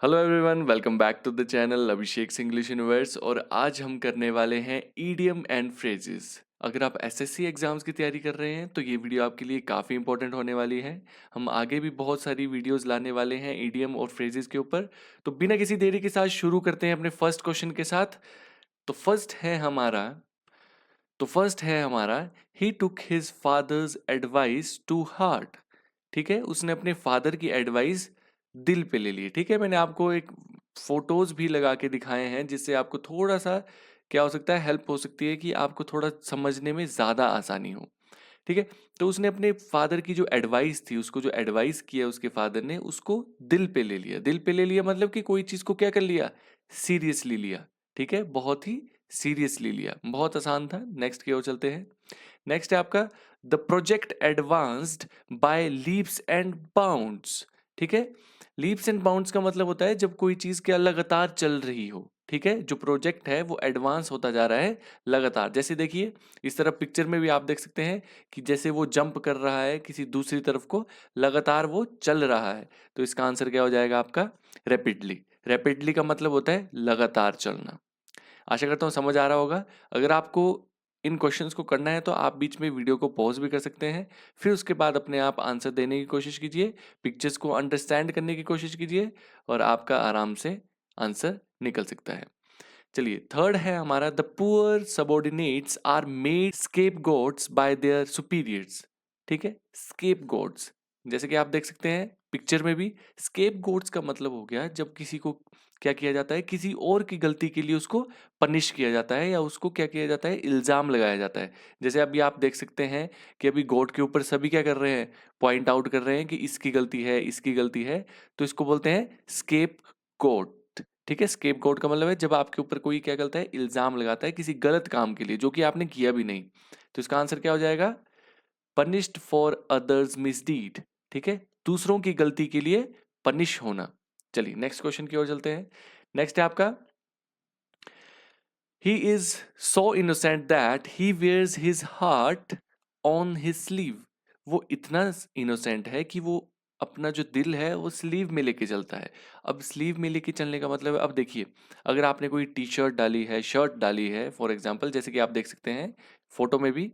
Hello everyone, welcome back to the channel Abhishek English universe. और आज हम करने वाले हैं ईडियम एंड फ्रेजेस। अगर आप एसएससी एग्जाम्स की तैयारी कर रहे हैं तो ये वीडियो आपके लिए काफ़ी इंपॉर्टेंट होने वाली है। हम आगे भी बहुत सारी वीडियोस लाने वाले हैं ईडियम और फ्रेजेस के ऊपर। तो बिना किसी देरी के साथ शुरू करते हैं अपने फर्स्ट क्वेश्चन के साथ। तो फर्स्ट है हमारा he took his father's advice to heart. ठीक है, उसने अपने फादर की एडवाइस दिल पे ले ली। ठीक है, मैंने आपको एक फोटोज भी लगा के दिखाए हैं जिससे आपको थोड़ा सा क्या हो सकता है, हेल्प हो सकती है कि आपको थोड़ा समझने में ज़्यादा आसानी हो। ठीक है, तो उसने अपने फादर की जो एडवाइस थी, उसको जो एडवाइस किया उसके फादर ने, उसको दिल पे ले लिया। दिल पे ले लिया मतलब कि कोई चीज़ को क्या कर लिया, सीरियसली लिया। ठीक है, बहुत ही सीरियसली लिया। बहुत आसान था। नेक्स्ट की ओर चलते हैं। नेक्स्ट है आपका the project advanced by leaps and bounds. ठीक है, लीप्स एंड बाउंड्स का मतलब होता है जब कोई चीज क्या लगातार चल रही हो। ठीक है, जो प्रोजेक्ट है वो एडवांस होता जा रहा है लगातार। जैसे देखिए, इस तरफ पिक्चर में भी आप देख सकते हैं कि जैसे वो जंप कर रहा है किसी दूसरी तरफ को, लगातार वो चल रहा है। तो इसका आंसर क्या हो जाएगा आपका, रैपिडली। रैपिडली का मतलब होता है लगातार चलना। आशा करता हूँ समझ आ रहा होगा। अगर आपको इन क्वेश्चंस को करना है तो आप बीच में वीडियो को पॉज भी कर सकते हैं, फिर उसके बाद अपने आप आंसर देने की कोशिश कीजिए, पिक्चर्स को अंडरस्टैंड करने की कोशिश कीजिए और आपका आराम से आंसर निकल सकता है। चलिए, थर्ड है हमारा the poor subordinates are made scapegoats by their superiors. ठीक है, स्केप गोट्स जैसे कि आप देख सकते हैं पिक्चर में भी, स्केप गोट्स का मतलब हो गया जब किसी को क्या किया जाता है, किसी और की गलती के लिए उसको पनिश किया जाता है या उसको क्या किया जाता है, इल्जाम लगाया जाता है। जैसे अभी आप देख सकते हैं कि अभी गोट के ऊपर सभी क्या कर रहे हैं, पॉइंट आउट कर रहे हैं कि इसकी गलती है, इसकी गलती है। तो इसको बोलते हैं स्केप गोट। ठीक है, स्केप गोट का मतलब है जब आपके ऊपर कोई क्या करता है, इल्जाम लगाता है किसी गलत काम के लिए जो कि आपने किया भी नहीं। तो इसका आंसर क्या हो जाएगा, पनिश्ड फॉर अदर्स मिसडीड। ठीक है, दूसरों की गलती के लिए पनिश होना। चलिए नेक्स्ट क्वेश्चन की ओर चलते हैं। नेक्स्ट है आपका he is so innocent that he wears his heart on his sleeve. वो इतना इनोसेंट है कि वो अपना जो दिल है वो स्लीव में लेके चलता है। अब स्लीव में लेके चलने का मतलब है, अब देखिए, अगर आपने कोई टी शर्ट डाली है, शर्ट डाली है फॉर एग्जाम्पल, जैसे कि आप देख सकते हैं फोटो में भी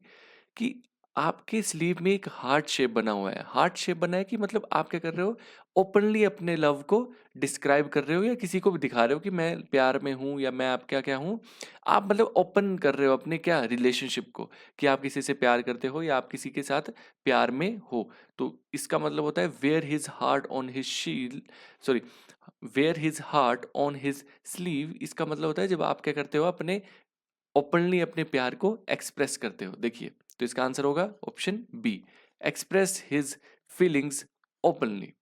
कि आपके स्लीव में एक हार्ट शेप बना हुआ है। हार्ट शेप बना है कि मतलब आप क्या कर रहे हो, ओपनली अपने लव को डिस्क्राइब कर रहे हो या किसी को भी दिखा रहे हो कि मैं प्यार में हूँ या मैं आपका क्या हूँ। आप मतलब ओपन कर रहे हो अपने क्या रिलेशनशिप को, कि आप किसी से प्यार करते हो या आप किसी के साथ प्यार में हो। तो इसका मतलब होता है wear his heart on his shield, sorry, wear his heart on his sleeve. इसका मतलब होता है जब आप क्या करते हो, अपने ओपनली अपने प्यार को एक्सप्रेस करते हो। देखिए, तो इसका आंसर होगा option B, express his feelings openly.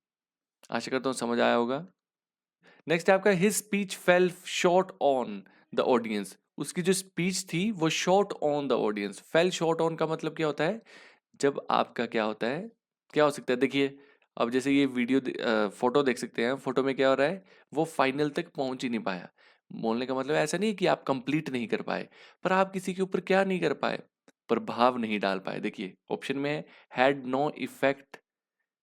आशा करता हूं समझ आया होगा। नेक्स्ट है आपका his speech fell short on the audience. उसकी जो स्पीच थी वो short on the audience. Fell short on का मतलब क्या होता है, जब आपका क्या होता है, क्या हो सकता है, देखिए अब जैसे ये वीडियो फोटो देख सकते हैं, फोटो में क्या हो रहा है, वो फाइनल तक पहुंच ही नहीं पाया। बोलने का मतलब ऐसा नहीं है कि आप कंप्लीट नहीं कर पाए, पर आप किसी के ऊपर क्या नहीं कर पाए, प्रभाव नहीं डाल पाए। देखिए ऑप्शन में है हैड नो इफेक्ट,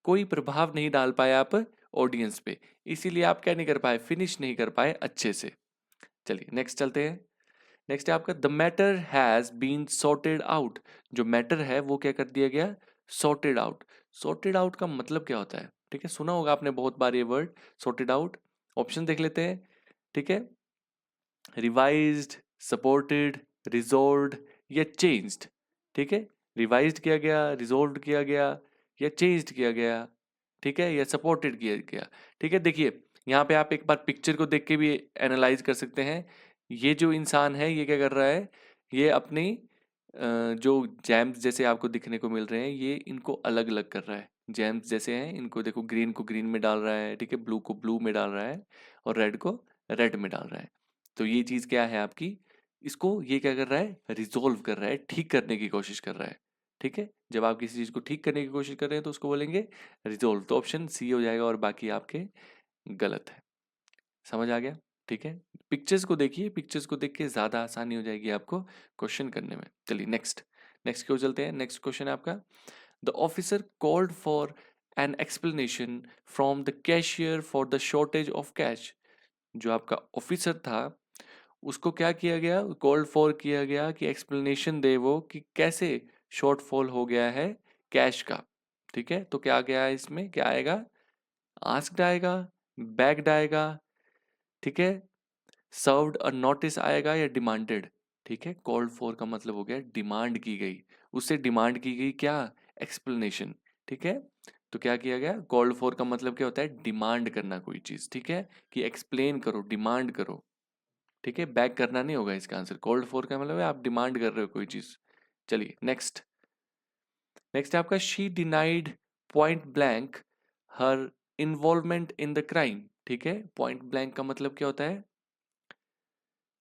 कोई प्रभाव नहीं डाल पाए आप ऑडियंस पे, इसीलिए आप क्या नहीं कर पाए, फिनिश नहीं कर पाए अच्छे से। चलिए नेक्स्ट चलते हैं। नेक्स्ट है आपका the matter has been sorted out. जो मैटर है वो क्या कर दिया गया, सॉर्टेड आउट। सॉर्टेड आउट का मतलब क्या होता है, ठीक है, सुना होगा आपने बहुत बार ये वर्ड सॉर्टेड आउट। ऑप्शन देख लेते हैं। ठीक है, रिवाइज्ड, सपोर्टेड, रिजोल्व्ड या चेंज्ड। ठीक है, रिवाइज्ड किया गया, रिजोल्व किया गया या चेंज्ड किया गया। ठीक है, या सपोर्टेड किया गया। ठीक है, देखिए यहाँ पे आप एक बार पिक्चर को देख के भी एनालाइज कर सकते हैं। ये जो इंसान है ये क्या कर रहा है, ये अपनी जो जैम्स जैसे आपको दिखने को मिल रहे हैं, ये इनको अलग अलग कर रहा है। जैम्स जैसे हैं, इनको देखो, ग्रीन को ग्रीन में डाल रहा है, ठीक है, ब्लू को ब्लू में डाल रहा है और रेड को रेड में डाल रहा है। तो ये चीज क्या है आपकी, इसको ये क्या कर रहा है, रिजोल्व कर रहा है, ठीक करने की कोशिश कर रहा है। ठीक है, जब आप किसी चीज को ठीक करने की कोशिश कर रहे हैं तो उसको बोलेंगे रिजोल्व। तो ऑप्शन सी हो जाएगा और बाकी आपके गलत है। समझ आ गया। ठीक है, पिक्चर्स को देखिए, पिक्चर्स को देख के ज्यादा आसानी हो जाएगी आपको क्वेश्चन करने में। चलिए नेक्स्ट, नेक्स्ट क्यों चलते हैं। नेक्स्ट क्वेश्चन है आपका the officer called for an explanation from the cashier for the shortage of cash. जो आपका ऑफिसर था उसको क्या किया गया, कॉल्ड फॉर किया गया कि एक्सप्लेनेशन दे वो कि कैसे शॉर्टफॉल हो गया है कैश का। ठीक है, तो क्या गया है इसमें, क्या आएगा, आस्क्ड आएगा, बेग्ड आएगा, ठीक है, सर्व्ड और नोटिस आएगा या डिमांडेड। ठीक है, कॉल्ड फॉर का मतलब हो गया डिमांड की गई, उससे डिमांड की गई क्या, एक्सप्लेनेशन। ठीक है, तो क्या किया गया, कॉल्ड फॉर का मतलब क्या होता है, डिमांड करना कोई चीज। ठीक है, कि एक्सप्लेन करो, डिमांड करो। ठीक है, बैक करना नहीं होगा इसका आंसर। कॉल्ड फॉर का मतलब है आप डिमांड कर रहे हो कोई चीज। चलिए नेक्स्ट। नेक्स्ट है आपका she denied point blank her involvement in the crime. ठीक है, पॉइंट ब्लैंक का मतलब क्या होता है,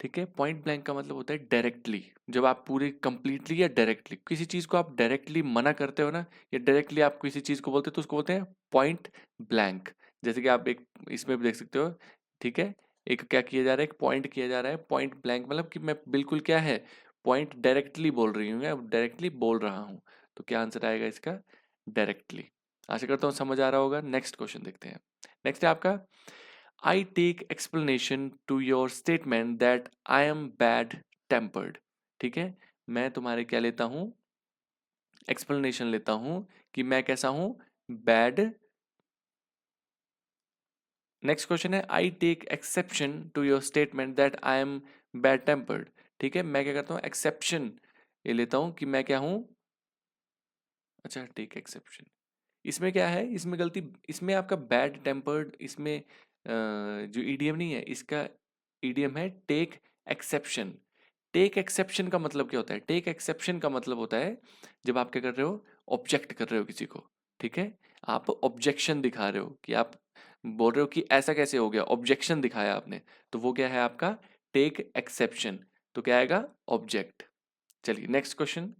ठीक है, पॉइंट ब्लैंक का मतलब होता है डायरेक्टली। जब आप पूरे कंप्लीटली या डायरेक्टली किसी चीज को आप डायरेक्टली मना करते हो ना, या डायरेक्टली आप किसी चीज को बोलते हो तो उसको बोलते हैं पॉइंट ब्लैंक। जैसे कि आप एक इसमें भी देख सकते हो। ठीक है, एक क्या किया जा रहा है, एक पॉइंट किया जा रहा है, पॉइंट ब्लैंक मतलब कि मैं बिल्कुल क्या है, पॉइंट डायरेक्टली बोल रही हूँ, या डायरेक्टली बोल रहा हूँ। तो क्या आंसर आएगा इसका, डायरेक्टली। आशा करता हूँ समझ आ रहा होगा। नेक्स्ट क्वेश्चन देखते हैं। नेक्स्ट है आपका, I take explanation to your statement that I am bad tempered। ठीक है, मैं तुम्हारे क्या लेता हूं, एक्सप्लेनेशन लेता हूं कि मैं कैसा हूं, बैड। नेक्स्ट क्वेश्चन है, I take exception to your statement that I am bad tempered. ठीक है, मैं क्या करता हूं, एक्सेप्शन ये लेता हूं कि मैं क्या हूं, अच्छा टेक एक्सेप्शन। इसमें क्या है, इसमें गलती, इसमें आपका बैड टेम्पर्ड, इसमें जो ईडीएम नहीं है, इसका ईडीएम है टेक एक्सेप्शन। टेक एक्सेप्शन का मतलब क्या होता है, टेक एक्सेप्शन का मतलब होता है जब आप क्या कर रहे हो, ऑब्जेक्ट कर रहे हो किसी को। ठीक है, आप ऑब्जेक्शन दिखा रहे हो कि आप बोल रहे हो कि ऐसा कैसे हो गया, ऑब्जेक्शन दिखाया आपने, तो वो क्या है आपका टेक एक्सेप्शन। तो क्या आएगा, ऑब्जेक्ट। चलिए next question.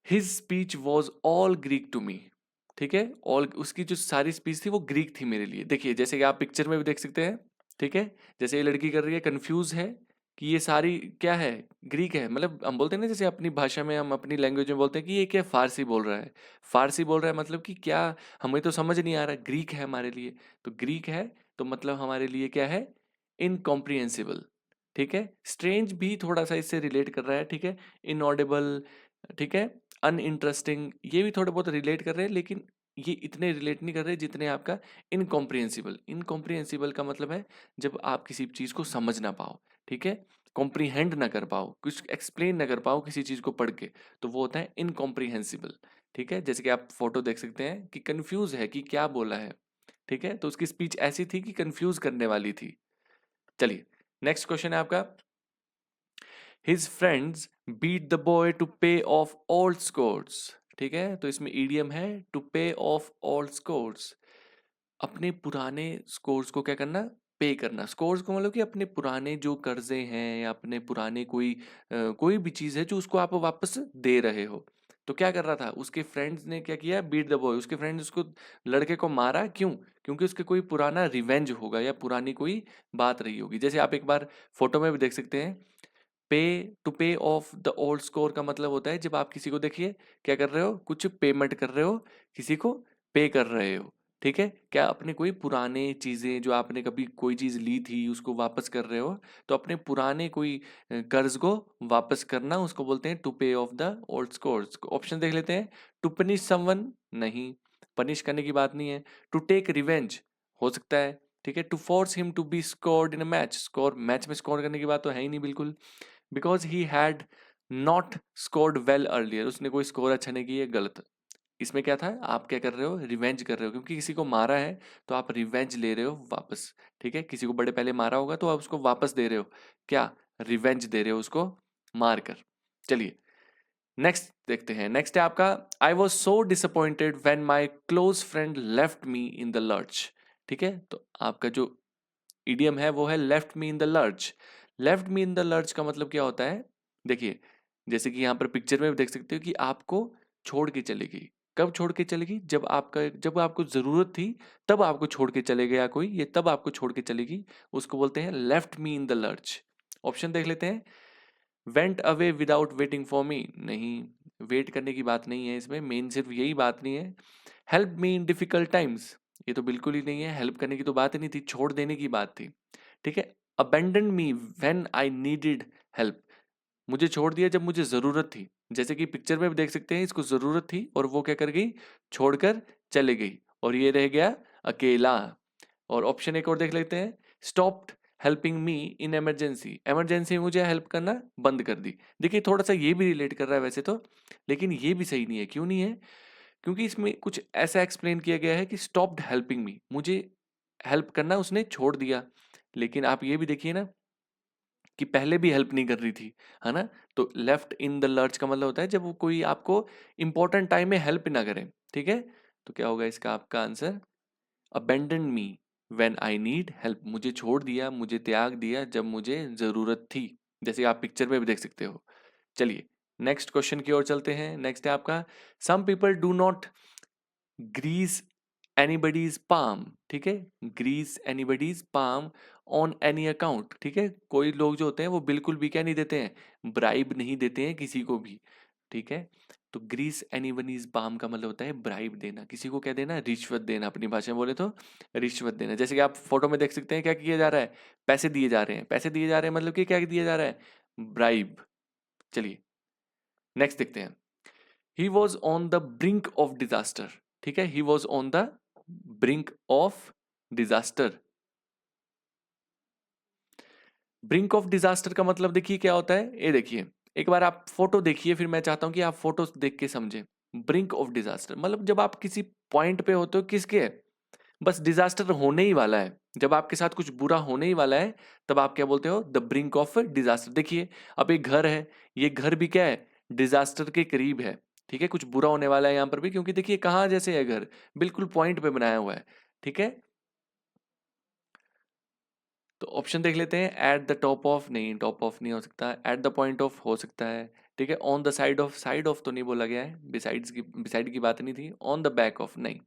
His speech was all Greek to me. ठीक है, ऑल, उसकी जो सारी स्पीच थी वो ग्रीक थी मेरे लिए। देखिए जैसे कि आप पिक्चर में भी देख सकते हैं। ठीक है, जैसे ये लड़की कर रही है, कंफ्यूज है कि ये सारी क्या है, ग्रीक है। मतलब हम बोलते हैं ना, जैसे अपनी भाषा में, हम अपनी लैंग्वेज में बोलते हैं कि ये क्या फारसी बोल रहा है, फारसी बोल रहा है, मतलब कि क्या, हमें तो समझ नहीं आ रहा, ग्रीक है हमारे लिए। तो ग्रीक है तो मतलब हमारे लिए क्या है, इनकॉम्प्रिहेंसिबल। ठीक है, स्ट्रेंज भी थोड़ा सा इससे रिलेट कर रहा है। ठीक है, इनऑडिबल, ठीक है, अनइंटरेस्टिंग, ये भी थोड़े बहुत रिलेट कर रहे हैं, लेकिन ये इतने रिलेट नहीं कर रहे जितने आपका इनकॉम्प्रिहेंसिबल। इनकॉम्प्रिहेंसिबल का मतलब है जब आप किसी चीज को समझ ना पाओ। ठीक है, कॉम्प्रीहेंड ना कर पाओ, कुछ एक्सप्लेन ना कर पाओ किसी चीज को पढ़ के, तो वो होता है इनकॉम्प्रिहेंसिबल। ठीक है, जैसे कि आप फोटो देख सकते हैं कि कंफ्यूज है कि क्या बोला है। ठीक है, तो उसकी स्पीच ऐसी थी कि कंफ्यूज करने वाली थी। चलिए नेक्स्ट क्वेश्चन है आपका, his friends beat the boy to pay off old scores. ठीक है, तो इसमें ईडियम है to pay off old scores. अपने पुराने स्कोर्स को क्या करना, पे करना। स्कोर्स को मतलब कि अपने पुराने जो कर्जे हैं, या अपने पुराने कोई कोई भी चीज है जो उसको आप वापस दे रहे हो। तो क्या कर रहा था, उसके फ्रेंड्स ने क्या किया, बीट द बॉय, उसके फ्रेंड्स उसको, लड़के को मारा, क्यों, क्योंकि उसके कोई पुराना रिवेंज होगा, या पुरानी कोई बात रही होगी। जैसे आप एक बार फोटो में भी देख सकते हैं, पे, to pay of the old score का मतलब होता है जब आप किसी को, देखिए क्या कर रहे हो, कुछ पेमेंट कर रहे हो, किसी को पे कर रहे हो। ठीक है, क्या अपने कोई पुराने चीजें जो आपने कभी कोई चीज ली थी उसको वापस कर रहे हो, तो अपने पुराने कोई कर्ज को वापस करना, उसको बोलते हैं to pay of the old scores. Option देख लेते हैं, टू पनिश समवन, नहीं, पनिश करने की बात नहीं है। टू टेक रिवेंज हो सकता है। ठीक है, to force him to be scored in a match, score match में स्कोर करने की बात तो है ही नहीं बिल्कुल। Because he had not scored well earlier, उसने कोई स्कोर अच्छा नहीं किया, गलत। इसमें क्या था, आप क्या कर रहे हो, रिवेंज कर रहे हो, क्योंकि किसी को मारा है तो आप रिवेंज ले रहे हो वापस। ठीक है, किसी को बड़े पहले मारा होगा तो आप उसको वापस दे रहे हो, क्या, रिवेंज दे रहे हो उसको मार कर। चलिए नेक्स्ट देखते हैं। नेक्स्ट है आपका, I was so disappointed when my close friend left me in the lurch. ठीक है, तो आपका जो इडियम है वो है left me in the lurch. Left me in the lurch का मतलब क्या होता है, देखिए जैसे कि यहाँ पर पिक्चर में भी देख सकते हो कि आपको छोड़ के चली गई। कब छोड़ के चली गई, जब आपका, जब आपको जरूरत थी तब आपको छोड़ के चले गया कोई, ये तब आपको छोड़ के चलेगी, उसको बोलते हैं left me in the lurch. Option देख लेते हैं, went away without waiting for me, नहीं, वेट करने की बात नहीं है इसमें, मेन सिर्फ यही बात नहीं है। हेल्प मी इन डिफिकल्ट टाइम्स, ये तो बिल्कुल ही नहीं है, हेल्प करने की तो बात ही नहीं थी, छोड़ देने की बात थी। ठीक है, abandon me when I needed help, मुझे छोड़ दिया जब मुझे ज़रूरत थी। जैसे कि पिक्चर में भी देख सकते हैं, इसको ज़रूरत थी और वो क्या कर गई, छोड़कर चले गई, और ये रह गया अकेला। और ऑप्शन एक और देख लेते हैं, stopped helping me in emergency, emergency में मुझे हेल्प करना बंद कर दी। देखिए थोड़ा सा ये भी रिलेट कर रहा है वैसे तो, लेकिन ये भी सही नहीं है। क्यों नहीं है? क्योंकि इसमें कुछ ऐसा एक्सप्लेन किया गया है कि स्टॉप्ड हेल्पिंग मी, मुझे हेल्प करना उसने छोड़ दिया। लेकिन आप ये भी देखिए ना कि पहले भी हेल्प नहीं कर रही थी, है ना? तो लेफ्ट इन द लर्च का मतलब होता है जब वो कोई आपको इंपॉर्टेंट टाइम में हेल्प ना करे। ठीक है, तो क्या होगा इसका आपका answer, abandon me when I need help, मुझे छोड़ दिया, मुझे त्याग दिया जब मुझे ज़रूरत थी, जैसे आप पिक्चर में भी देख सकते हो। चलिए नेक्स्ट क्वेश्चन की ओर चलते हैं। नेक्स्ट है आपका, some people do not grease anybody's palm. ठीक है, grease anybody's palm on any account. ठीक है, कोई लोग जो होते हैं वो बिल्कुल भी क्या नहीं देते हैं, ब्राइब नहीं देते हैं किसी को भी। ठीक है, तो ग्रीस एनीबडीज पाम का मतलब होता है ब्राइब देना, किसी को क्या देना, रिश्वत देना, अपनी भाषा में बोले तो रिश्वत देना। जैसे कि आप फोटो में देख सकते हैं क्या किया जा रहा है, पैसे दिए जा रहे हैं, पैसे दिए जा रहे हैं मतलब कि क्या दिया जा रहा है, ब्राइब। चलिए नेक्स्ट देखते हैं, he was on the brink of disaster. ठीक है, he was on the brink of disaster. Brink of disaster का मतलब देखिए क्या होता है, ये देखिए एक बार आप फोटो देखिए, फिर मैं चाहता हूं कि आप फोटो देख के समझें। ब्रिंक ऑफ डिजास्टर मतलब जब आप किसी पॉइंट पे होते हो, किसके, बस डिजास्टर होने ही वाला है, जब आपके साथ कुछ बुरा होने ही वाला है, तब आप क्या बोलते हो, द ब्रिंक ऑफ डिजास्टर। देखिए अब एक घर है, ये घर भी क्या है, डिजास्टर के करीब है। ठीक है, कुछ बुरा होने वाला है यहाँ पर भी, क्योंकि देखिए कहाँ जैसे है घर, बिल्कुल पॉइंट पे बनाया हुआ है। ठीक है, तो ऑप्शन देख लेते हैं, एट द टॉप ऑफ, नहीं टॉप ऑफ नहीं हो सकता, एट द पॉइंट ऑफ हो सकता है। ठीक है, on the side of, side of तो नहीं बोला गया है, बिसाइड की बात नहीं थी, ऑन द बैक ऑफ नहीं,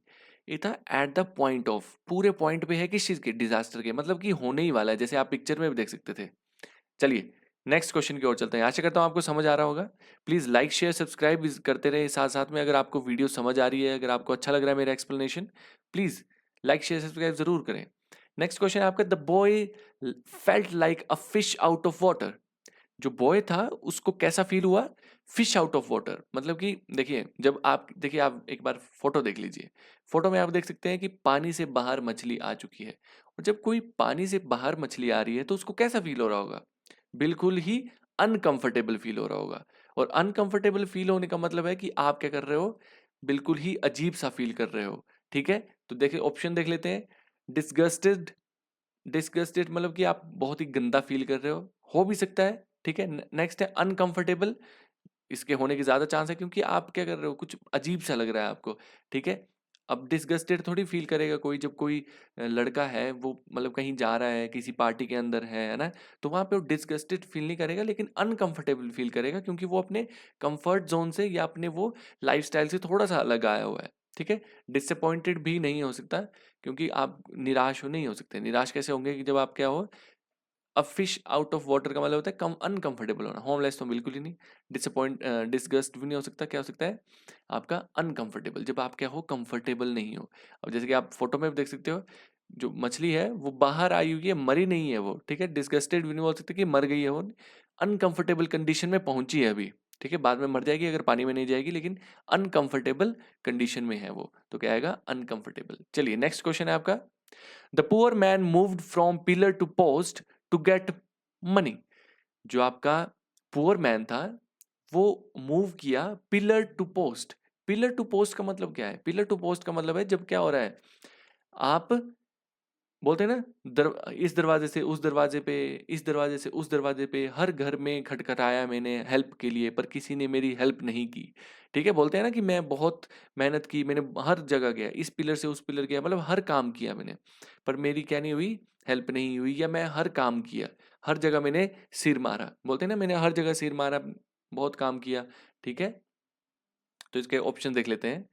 ये था एट द पॉइंट ऑफ, पूरे पॉइंट पे है किस चीज के, डिजास्टर के, मतलब कि होने ही वाला है, जैसे आप पिक्चर में भी देख सकते थे। चलिए नेक्स्ट क्वेश्चन की ओर चलते हैं, आशा करता हूँ आपको समझ आ रहा होगा। प्लीज लाइक शेयर सब्सक्राइब करते रहे, साथ साथ में अगर आपको वीडियो समझ आ रही है, अगर आपको अच्छा लग रहा है मेरा explanation, please like share subscribe जरूर करें। नेक्स्ट क्वेश्चन है आपका, the boy felt like a fish out of water. जो बॉय था उसको कैसा फील हुआ, फिश आउट ऑफ वाटर, मतलब कि देखिए जब आप देखिए, आप एक बार फोटो देख लीजिए, फोटो में आप देख सकते हैं कि पानी से बाहर मछली आ चुकी है, और जब कोई पानी से बाहर मछली आ रही है तो उसको कैसा फील हो रहा होगा, बिल्कुल ही अनकंफर्टेबल फील हो रहा होगा। और अनकंफर्टेबल फील होने का मतलब है कि आप क्या कर रहे हो, बिल्कुल ही अजीब सा फील कर रहे हो। ठीक है, तो देखिए ऑप्शन देख लेते हैं, डिस्गस्टेड, डिस्गस्टेड मतलब कि आप बहुत ही गंदा फील कर रहे हो भी सकता है। ठीक है, नेक्स्ट है अनकंफर्टेबल, इसके होने की ज्यादा चांस है क्योंकि आप क्या कर रहे हो, कुछ अजीब सा लग रहा है आपको। ठीक है, अब डिसगस्टेड थोड़ी फील करेगा कोई, जब कोई लड़का है वो मतलब कहीं जा रहा है, किसी पार्टी के अंदर है ना, तो वहां पे वो डिसगस्टेड फील नहीं करेगा, लेकिन अनकंफर्टेबल फील करेगा, क्योंकि वो अपने कंफर्ट जोन से या अपने वो लाइफस्टाइल से थोड़ा सा अलग आया हुआ है। ठीक है, डिसअपॉइंटेड भी नहीं हो सकता, क्योंकि आप निराश हो नहीं हो सकते। निराश कैसे होंगे कि जब आप क्या हो, अब फिश आउट ऑफ वाटर का मतलब होता है कम अनकंफर्टेबल होना, होमलेस तो बिल्कुल ही नहीं, डिसअपॉइंट डिसगस्ट भी नहीं हो सकता, क्या हो सकता है आपका अनकंफर्टेबल, जब आप क्या हो, कंफर्टेबल नहीं हो। अब जैसे कि आप फोटो में भी देख सकते हो, जो मछली है वो बाहर आई हुई है, मरी नहीं है वो। ठीक है, डिसगस्टेड भी नहीं बोल सकते कि मर गई है वो, अनकंफर्टेबल कंडीशन में पहुंची है अभी। ठीक है, बाद में मर जाएगी अगर पानी में नहीं जाएगी, लेकिन अनकंफर्टेबल कंडीशन में है वो, तो क्या आएगा, अनकंफर्टेबल। चलिए नेक्स्ट क्वेश्चन है आपका, the poor man moved from pillar to post to get money. जो आपका पुअर मैन था वो मूव किया pillar to post. Pillar to post का मतलब क्या है, पिलर टू पोस्ट का मतलब है जब क्या हो रहा है, आप बोलते हैं ना, इस दरवाजे से उस दरवाजे पे, इस दरवाजे से उस दरवाजे पे, हर घर में खटखटाया मैंने हेल्प के लिए, पर किसी ने मेरी हेल्प नहीं की। ठीक है, बोलते हैं ना कि मैं बहुत मेहनत की, मैंने हर जगह गया, इस पिलर से उस पिलर गया, मतलब हर काम किया मैंने, पर मेरी क्या नहीं हुई, हेल्प नहीं हुई, या मैं हर काम किया, हर जगह मैंने सिर मारा, बोलते हैं ना मैंने हर जगह सिर मारा, बहुत काम किया। ठीक है, तो इसके ऑप्शन देख लेते हैं,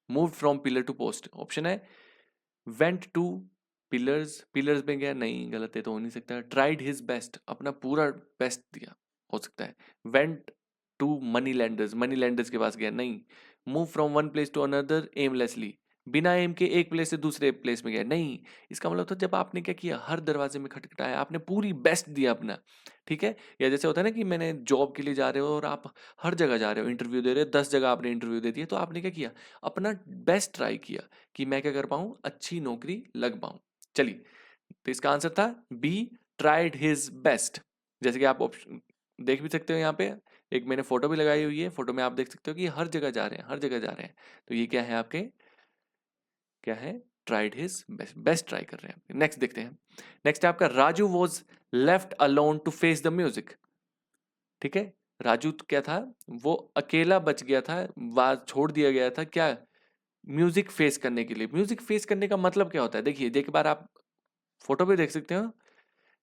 move from pillar to post, option है वेंट टू पिलर्स, पिलर्स में गया, नहीं गलत है तो हो नहीं सकता, ट्राइड हिज बेस्ट, अपना पूरा बेस्ट दिया, हो सकता है, वेंट टू मनी लैंडर्स के पास गया, नहीं। Move from one place to another aimlessly, बिना एम के एक प्लेस से दूसरे प्लेस में गया, नहीं। इसका मतलब था जब आपने क्या किया, हर दरवाजे में खटखटाया, आपने पूरी बेस्ट दिया अपना, ठीक है। या जैसे होता है ना कि मैंने जॉब के लिए जा रहे हो और आप हर जगह जा रहे हो, इंटरव्यू दे रहे हो, 10 जगह आपने इंटरव्यू दे दिया, तो आपने क्या किया, अपना बेस्ट ट्राई किया कि मैं क्या कर पाऊँ, अच्छी नौकरी लग पाऊँ। चलिए, तो इसका आंसर था बी, ट्राइड हिज बेस्ट। जैसे कि आप ऑप्शन देख भी सकते हो यहाँ पे, एक मैंने फोटो भी लगाई हुई है, फोटो में आप देख सकते हो कि हर जगह जा रहे हैं, हर जगह जा रहे हैं। तो ये क्या है आपके, क्या है, tried his best, best try कर रहे हैं। नेक्स्ट देखते हैं। नेक्स्ट है आपका, Raju was left alone to face the music, ठीक है। राजू तो क्या था, वो अकेला बच गया था, छोड़ दिया गया था क्या, म्यूजिक फेस करने के लिए। म्यूजिक फेस करने का मतलब क्या होता है, देखिए एक बार आप फोटो पे देख सकते हो,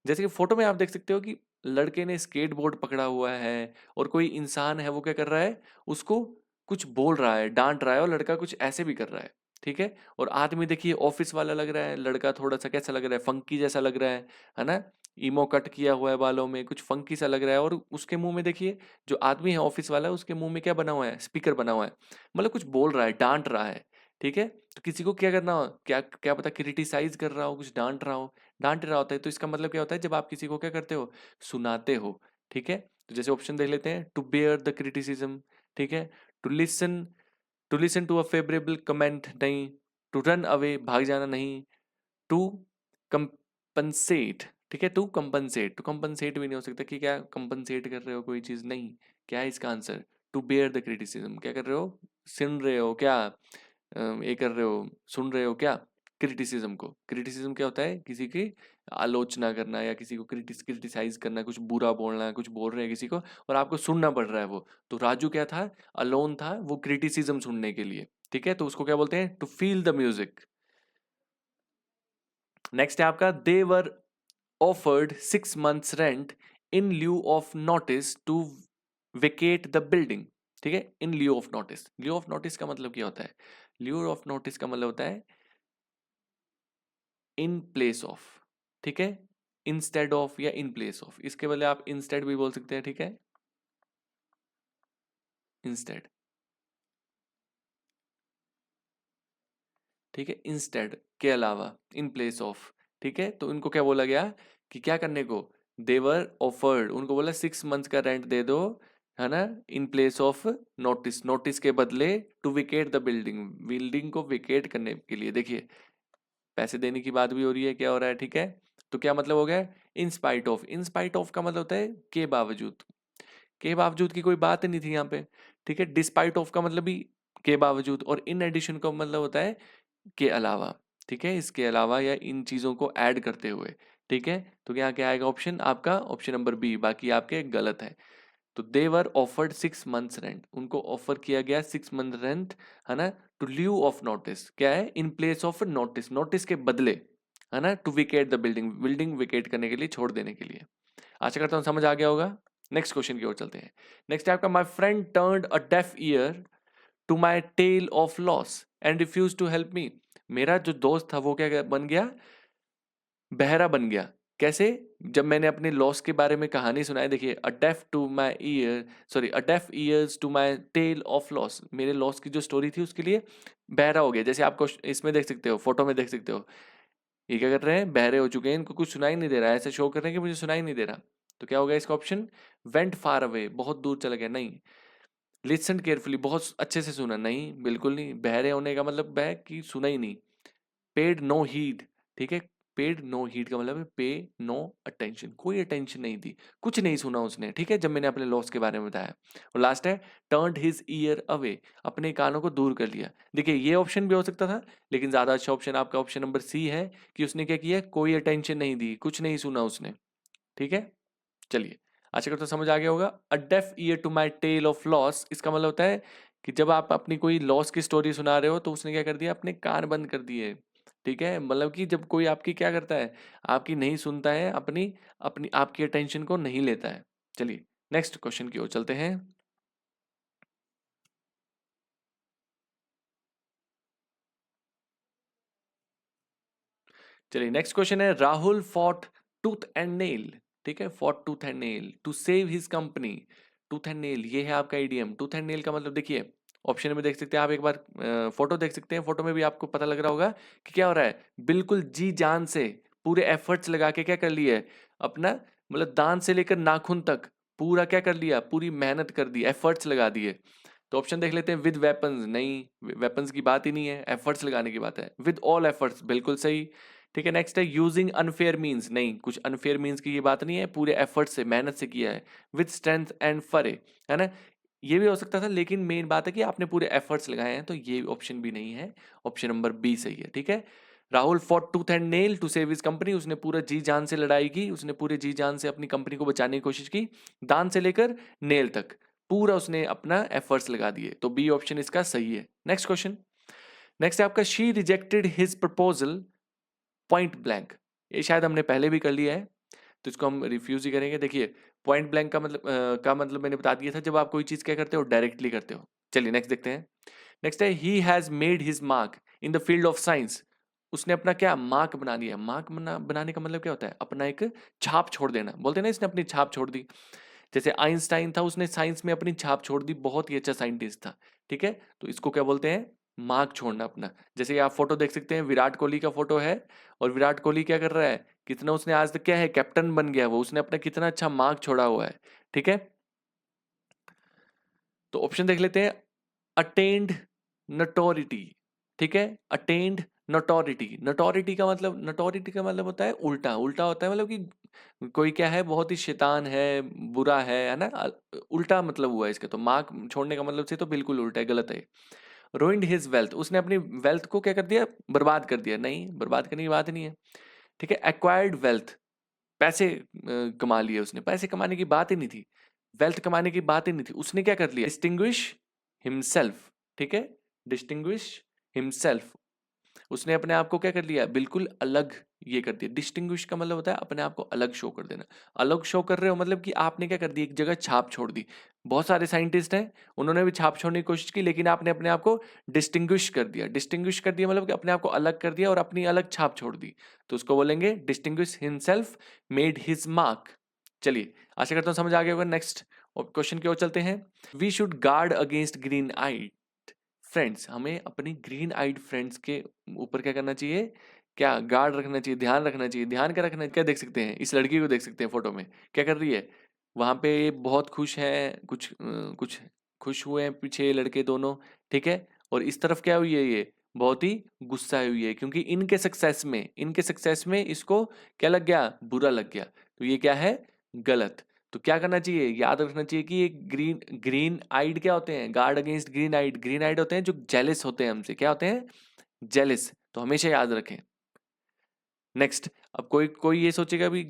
जैसे कि फोटो में आप देख सकते हो कि लड़के ने स्केटबोर्ड पकड़ा हुआ है और कोई इंसान है वो क्या कर रहा है, उसको कुछ बोल रहा है, डांट रहा है, और लड़का कुछ ऐसे भी कर रहा है, ठीक है। और आदमी देखिए ऑफिस वाला लग रहा है, लड़का थोड़ा सा कैसा लग रहा है, फंकी जैसा लग रहा है ना, ईमो कट किया हुआ है बालों में, कुछ फंकी सा लग रहा है। और उसके मुंह में देखिए, जो आदमी है ऑफिस वाला, उसके मुंह में क्या बना हुआ है, स्पीकर बना हुआ है, मतलब कुछ बोल रहा है, डांट रहा है, ठीक है। तो किसी को क्या करना हो, क्या क्या पता क्रिटिसाइज कर रहा हो, कुछ डांट रहा हो, डांट रहा होता है। तो इसका मतलब क्या होता है, जब आप किसी को क्या करते हो, सुनाते हो, ठीक है। तो जैसे ऑप्शन देख लेते हैं, टू बेयर द क्रिटिसिज्म, ठीक है, to listen, to listen to a favourable comment, नहीं। टू रन अवे, भाग जाना, नहीं। टू कंपनसेट, ठीक है, टू कंपनसेट, टू कंपनसेट भी नहीं हो सकता कि क्या कंपनसेट कर रहे हो कोई चीज, नहीं। क्या है इसका answer, to bear the criticism, क्या कर रहे हो, सुन रहे हो क्या, ये कर रहे हो, सुन रहे हो क्या, क्रिटिसिज्म को। क्रिटिसिज्म क्या होता है, किसी की आलोचना करना या किसी को क्रिटिसाइज करना, कुछ बुरा बोलना, कुछ बोल रहे हैं किसी को और आपको सुनना पड़ रहा है वो। तो राजू क्या था, अलोन था, वो क्रिटिसिज्म सुनने के लिए, ठीक है। तो उसको क्या बोलते हैं, to feel the music. Next है आपका, they were offered 6 months rent in lieu of notice to vacate the building, ठीक है। In lieu of notice, lieu of notice का मतलब क्या होता है, ल्यू ऑफ नोटिस का मतलब होता है इन प्लेस ऑफ, ठीक है, इंस्टेड ऑफ या इन प्लेस ऑफ, इसके बदले आप इंस्टेड भी बोल सकते हैं, ठीक है, इंस्टेड, ठीक है, इंस्टेड के अलावा, इन प्लेस ऑफ, ठीक है। तो इनको क्या बोला गया कि क्या करने को, देवर ऑफर्ड, उनको बोला 6 months का रेंट दे दो, है ना, in place of notice, notice के बदले, to vacate the building, building को विकेट करने के लिए। देखिए पैसे देने की बात भी हो रही है, क्या हो रहा है, ठीक है। तो क्या मतलब हो गया, in spite of, in spite of का मतलब होता है के बावजूद, के बावजूद की कोई बात नहीं थी यहाँ पे, ठीक है। डिस्पाइट ऑफ का मतलब भी के बावजूद, और इन एडिशन का मतलब होता है के अलावा, ठीक है, इसके अलावा या इन चीजों को ऐड करते हुए, ठीक है। तो यहाँ क्या आएगा ऑप्शन आपका, ऑप्शन नंबर बी, बाकी आपके गलत है। तो दे वर ऑफर्ड 6 months रेंट, उनको ऑफर किया गया 6 month रेंट, है ना, टू लीव ऑफ नोटिस, क्या है, in place of notice, notice के बदले, है ना, to vacate the building, building vacate करने के लिए, छोड़ देने के लिए। आशा करता हूँ समझ आ गया होगा। नेक्स्ट क्वेश्चन की ओर चलते हैं। नेक्स्ट है आपका, my friend turned a deaf ear to my tale of loss and refuse to help me, मेरा जो दोस्त था वो क्या बन गया, बहरा बन गया। कैसे, जब मैंने अपने लॉस के बारे में कहानी सुनाई, देखिए, a deaf to my ear, sorry, a deaf ears to my tale of loss, मेरे लॉस की जो स्टोरी थी उसके लिए बहरा हो गया। जैसे आपको इसमें देख सकते हो, फोटो में देख सकते हो, ये क्या कर रहे हैं, बहरे हो चुके हैं, इनको कुछ सुनाई नहीं दे रहा है, ऐसे शो कर रहे हैं कि मुझे सुनाई नहीं दे रहा। तो क्या होगा इसका ऑप्शन, वेंट फार अवे, बहुत दूर चला गया, नहीं। लिसन केयरफुली, बहुत अच्छे से सुना, नहीं, बिल्कुल नहीं। बहरे होने का मतलब है कि सुना ही नहीं। पेड नो हीड, ठीक है, पेड नो हीड का मतलब है पे नो अटेंशन, कोई अटेंशन नहीं दी, कुछ नहीं सुना उसने, ठीक है, जब मैंने अपने लॉस के बारे में बताया। और लास्ट है, टर्न्ड हिज ईयर अवे, अपने कानों को दूर कर लिया। देखिए ये ऑप्शन भी हो सकता था, लेकिन ज्यादा अच्छा ऑप्शन आपका ऑप्शन नंबर सी है, कि उसने क्या किया, कोई अटेंशन नहीं दी, कुछ नहीं सुना उसने, ठीक है। चलिए, आशा करता हूं समझ आ गया होगा। A deaf ear to my tale of loss, इसका मतलब होता है कि जब आप अपनी कोई लॉस की स्टोरी सुना रहे हो तो उसने क्या कर दिया, अपने कान बंद कर दिए, ठीक है। मतलब कि जब कोई आपकी क्या करता है, आपकी नहीं सुनता है, अपनी अपनी आपकी अटेंशन को नहीं लेता है। चलिए नेक्स्ट क्वेश्चन की ओर चलते हैं। चलिए नेक्स्ट क्वेश्चन है, Rahul fought tooth and nail, ठीक है, fought tooth and nail to save his company, tooth and nail, ये है आपका इडियम। टूथ एंड नेल का मतलब देखिए, ऑप्शन में देख सकते हैं आप, एक बार फोटो देख सकते हैं, फोटो में भी आपको पता लग रहा होगा कि क्या हो रहा है, बिल्कुल जी जान से पूरे एफर्ट्स लगा के क्या कर लिया है अपना, मतलब दांत से लेकर नाखून तक पूरा क्या कर लिया, पूरी मेहनत कर दी, एफर्ट्स लगा दिए। तो ऑप्शन देख लेते हैं, विद वेपन्स, नहीं वेपन्स की बात ही नहीं है, एफर्ट्स लगाने की बात है। विद ऑल एफर्ट्स, बिल्कुल सही। ठीक है, नेक्स्ट है यूजिंग अनफेयर मीन्स, नहीं कुछ अनफेयर मीन्स की ये बात नहीं है, पूरे एफर्ट से मेहनत से किया है। विद स्ट्रेंथ एंड फरे, है ना, ये भी हो सकता था, लेकिन मेन बात है कि आपने पूरे एफर्ट्स लगाए हैं, तो ये ऑप्शन भी नहीं है, ऑप्शन नंबर बी सही है। ठीक है, Rahul fought tooth and nail to save his company, उसने पूरा जी जान से लड़ाई की, उसने पूरे जी जान से अपनी कंपनी को बचाने की कोशिश की, दांत से लेकर नेल तक पूरा उसने अपना एफर्ट्स लगा दिए, तो बी ऑप्शन इसका सही है। नेक्स्ट क्वेश्चन, नेक्स्ट है आपका, she rejected his proposal point blank, ये शायद हमने पहले भी कर लिया है, तो इसको हम रिफ्यूज ही करेंगे। देखिए पॉइंट ब्लैंक का मतलब मैंने बता दिया था, जब आप कोई चीज क्या करते हो, डायरेक्टली करते हो। चलिए नेक्स्ट देखते हैं। नेक्स्ट है, he has made his mark in the field of science, उसने अपना क्या मार्क बना लिया। मार्क बनाने का मतलब क्या होता है, अपना एक छाप छोड़ देना, बोलते हैं ना इसने अपनी छाप छोड़ दी। जैसे आइंस्टाइन था, उसने साइंस में अपनी छाप छोड़ दी, बहुत ही अच्छा साइंटिस्ट था। ठीक है, तो इसको क्या बोलते हैं, मार्क छोड़ना अपना। जैसे आप फोटो देख सकते हैं, विराट कोहली का फोटो है, और विराट कोहली क्या कर रहा है, कितना उसने आज तक क्या है, कैप्टन बन गया वो, उसने अपना कितना अच्छा मार्क छोड़ा हुआ है। ठीक है, तो ऑप्शन देख लेते हैं, अटेंड नटोरिटी। ठीक है, अटेंड नटोरिटी, नटोरिटी का मतलब होता है उल्टा, उल्टा होता है, मतलब कि कोई क्या है, बहुत ही शैतान है, बुरा है ना, उल्टा मतलब हुआ है इसका, तो मार्क छोड़ने का मतलब से तो बिल्कुल उल्टा है, गलत है। रोइंड हिज वेल्थ, उसने अपनी वेल्थ को क्या कर दिया, बर्बाद कर दिया, नहीं बर्बाद करने की बात नहीं है। ठीक है, एक्वायर्ड वेल्थ, पैसे कमा लिए उसने, पैसे कमाने की बात ही नहीं थी, वेल्थ कमाने की बात ही नहीं थी, उसने क्या कर लिया, डिस्टिंग्विश हिमसेल्फ। ठीक है, डिस्टिंग्विश हिमसेल्फ, उसने अपने आप को क्या कर लिया, बिल्कुल अलग ये कर दिया। डिस्टिंग्विश का मतलब होता है अपने आप को अलग शो कर देना, अलग शो कर रहे हो मतलब कि आपने क्या कर दी, एक जगह छाप छोड़ दी। बहुत सारे साइंटिस्ट हैं, उन्होंने भी छाप छोड़ने की कोशिश की, लेकिन आपने अपने आप को डिस्टिंग्विश कर दिया। डिस्टिंग्विश कर दिया मतलब कि अपने आप को अलग कर दिया और अपनी अलग छाप छोड़ दी, तो उसको बोलेंगे distinguish himself, made his mark. चलिए, आशा करता हूँ समझ आ गया होगा। नेक्स्ट क्वेश्चन की ओर चलते हैं। We should guard against green eye friends, हमें अपनी ग्रीन आइड फ्रेंड्स के ऊपर क्या करना चाहिए, क्या गार्ड रखना चाहिए, ध्यान रखना चाहिए। ध्यान क्या रखना, क्या देख सकते हैं, इस लड़की को देख सकते हैं फोटो में, क्या कर रही है, वहां पे बहुत खुश है, कुछ खुश हुए हैं पीछे लड़के दोनों। ठीक है, और इस तरफ क्या हुई है, ये बहुत ही गुस्सा हुई है, क्योंकि इनके सक्सेस में इसको क्या लग गया, बुरा लग गया, तो ये क्या है, गलत। तो क्या करना चाहिए, याद रखना चाहिए कि ये ग्रीन ग्रीन आइड क्या होते हैं, गार्ड अगेंस्ट ग्रीन आइड, ग्रीन आइड होते हैं जो जेलिस होते हैं हमसे, क्या होते हैं, जेलिस, तो हमेशा याद रखें। नेक्स्ट, अब कोई कोई ये सोचेगा भी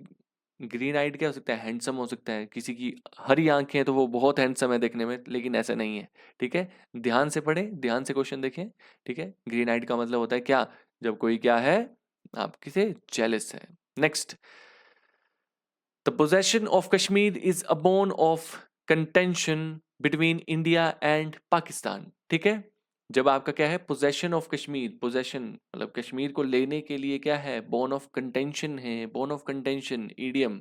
ग्रीन आइड क्या हो सकता है, हैंडसम हो सकता है, किसी की हरी आंखें हैं तो वो बहुत हैंडसम है देखने में, लेकिन ऐसा नहीं है। ठीक है, ध्यान से पढ़ें, ध्यान से क्वेश्चन देखें। ठीक है, ग्रीन आइड का मतलब होता है क्या, जब कोई क्या है, आपके से जेलिस है। Next, the possession of Kashmir is a bone of contention between India and Pakistan. ठीक है, जब आपका क्या है, पोजेशन ऑफ कश्मीर, पोजेशन मतलब कश्मीर को लेने के लिए क्या है, बोन ऑफ कंटेंशन है। बोन ऑफ कंटेंशन ईडियम,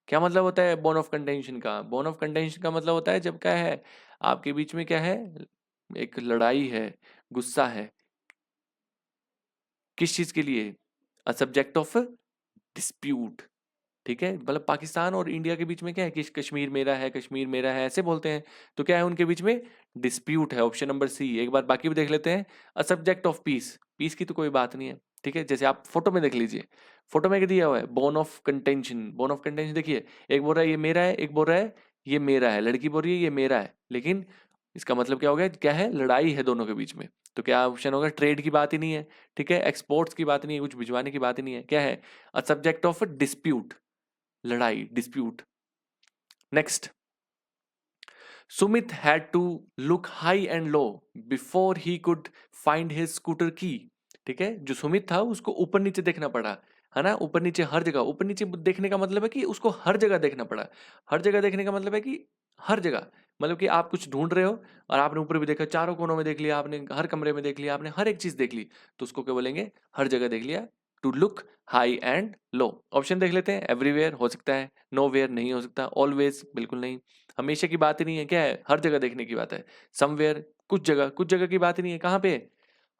क्या मतलब होता है बोन ऑफ कंटेंशन का, बोन ऑफ कंटेंशन का मतलब होता है जब क्या है, आपके बीच में क्या है, एक लड़ाई है, गुस्सा है, किस चीज के लिए, अ सब्जेक्ट ऑफ डिस्प्यूट। ठीक है, मतलब पाकिस्तान और इंडिया के बीच में क्या है कि कश्मीर मेरा है, कश्मीर मेरा है, ऐसे बोलते हैं, तो क्या है उनके बीच में, डिस्प्यूट है। Option number C. एक बार बाकी भी देख लेते हैं, a subject of peace, peace की तो कोई बात नहीं है। ठीक है, जैसे आप फोटो में देख लीजिए, फोटो में क्या दिया हुआ है, bone of contention, bone of contention देखिए, एक बोल रहा है ये मेरा है, एक बोल रहा है ये मेरा है, लड़की बोल रही है ये मेरा है, लेकिन इसका मतलब क्या हो गया, क्या है, लड़ाई है दोनों के बीच में, तो क्या ऑप्शन होगा, ट्रेड की बात ही नहीं है। ठीक है, एक्सपोर्ट्स की बात नहीं है, कुछ भिजवाने की बात ही नहीं है, क्या है, अ सब्जेक्ट ऑफ डिस्प्यूट, लड़ाई, dispute. Next, Sumit had to look high and low before he could find his scooter की। ठीक है, जो सुमित था उसको ऊपर नीचे देखना पड़ा, है ना, ऊपर नीचे हर जगह, ऊपर नीचे देखने का मतलब है कि उसको हर जगह देखना पड़ा। हर जगह देखने का मतलब है कि हर जगह, मतलब कि आप कुछ ढूंढ रहे हो और आपने ऊपर भी देखा, चारों कोनों में देख लिया आपने, हर कमरे में देख लिया आपने, हर एक चीज देख ली, तो उसको क्या बोलेंगे, हर जगह देख लिया, to look high and low. Option देख लेते हैं। एवरीवेयर हो सकता है, नोवेयर नहीं हो सकता, ऑलवेज बिल्कुल नहीं, हमेशा की बात ही नहीं है, क्या है, हर जगह देखने की बात है, समवेयर कुछ जगह की बात ही नहीं है, कहाँ पे,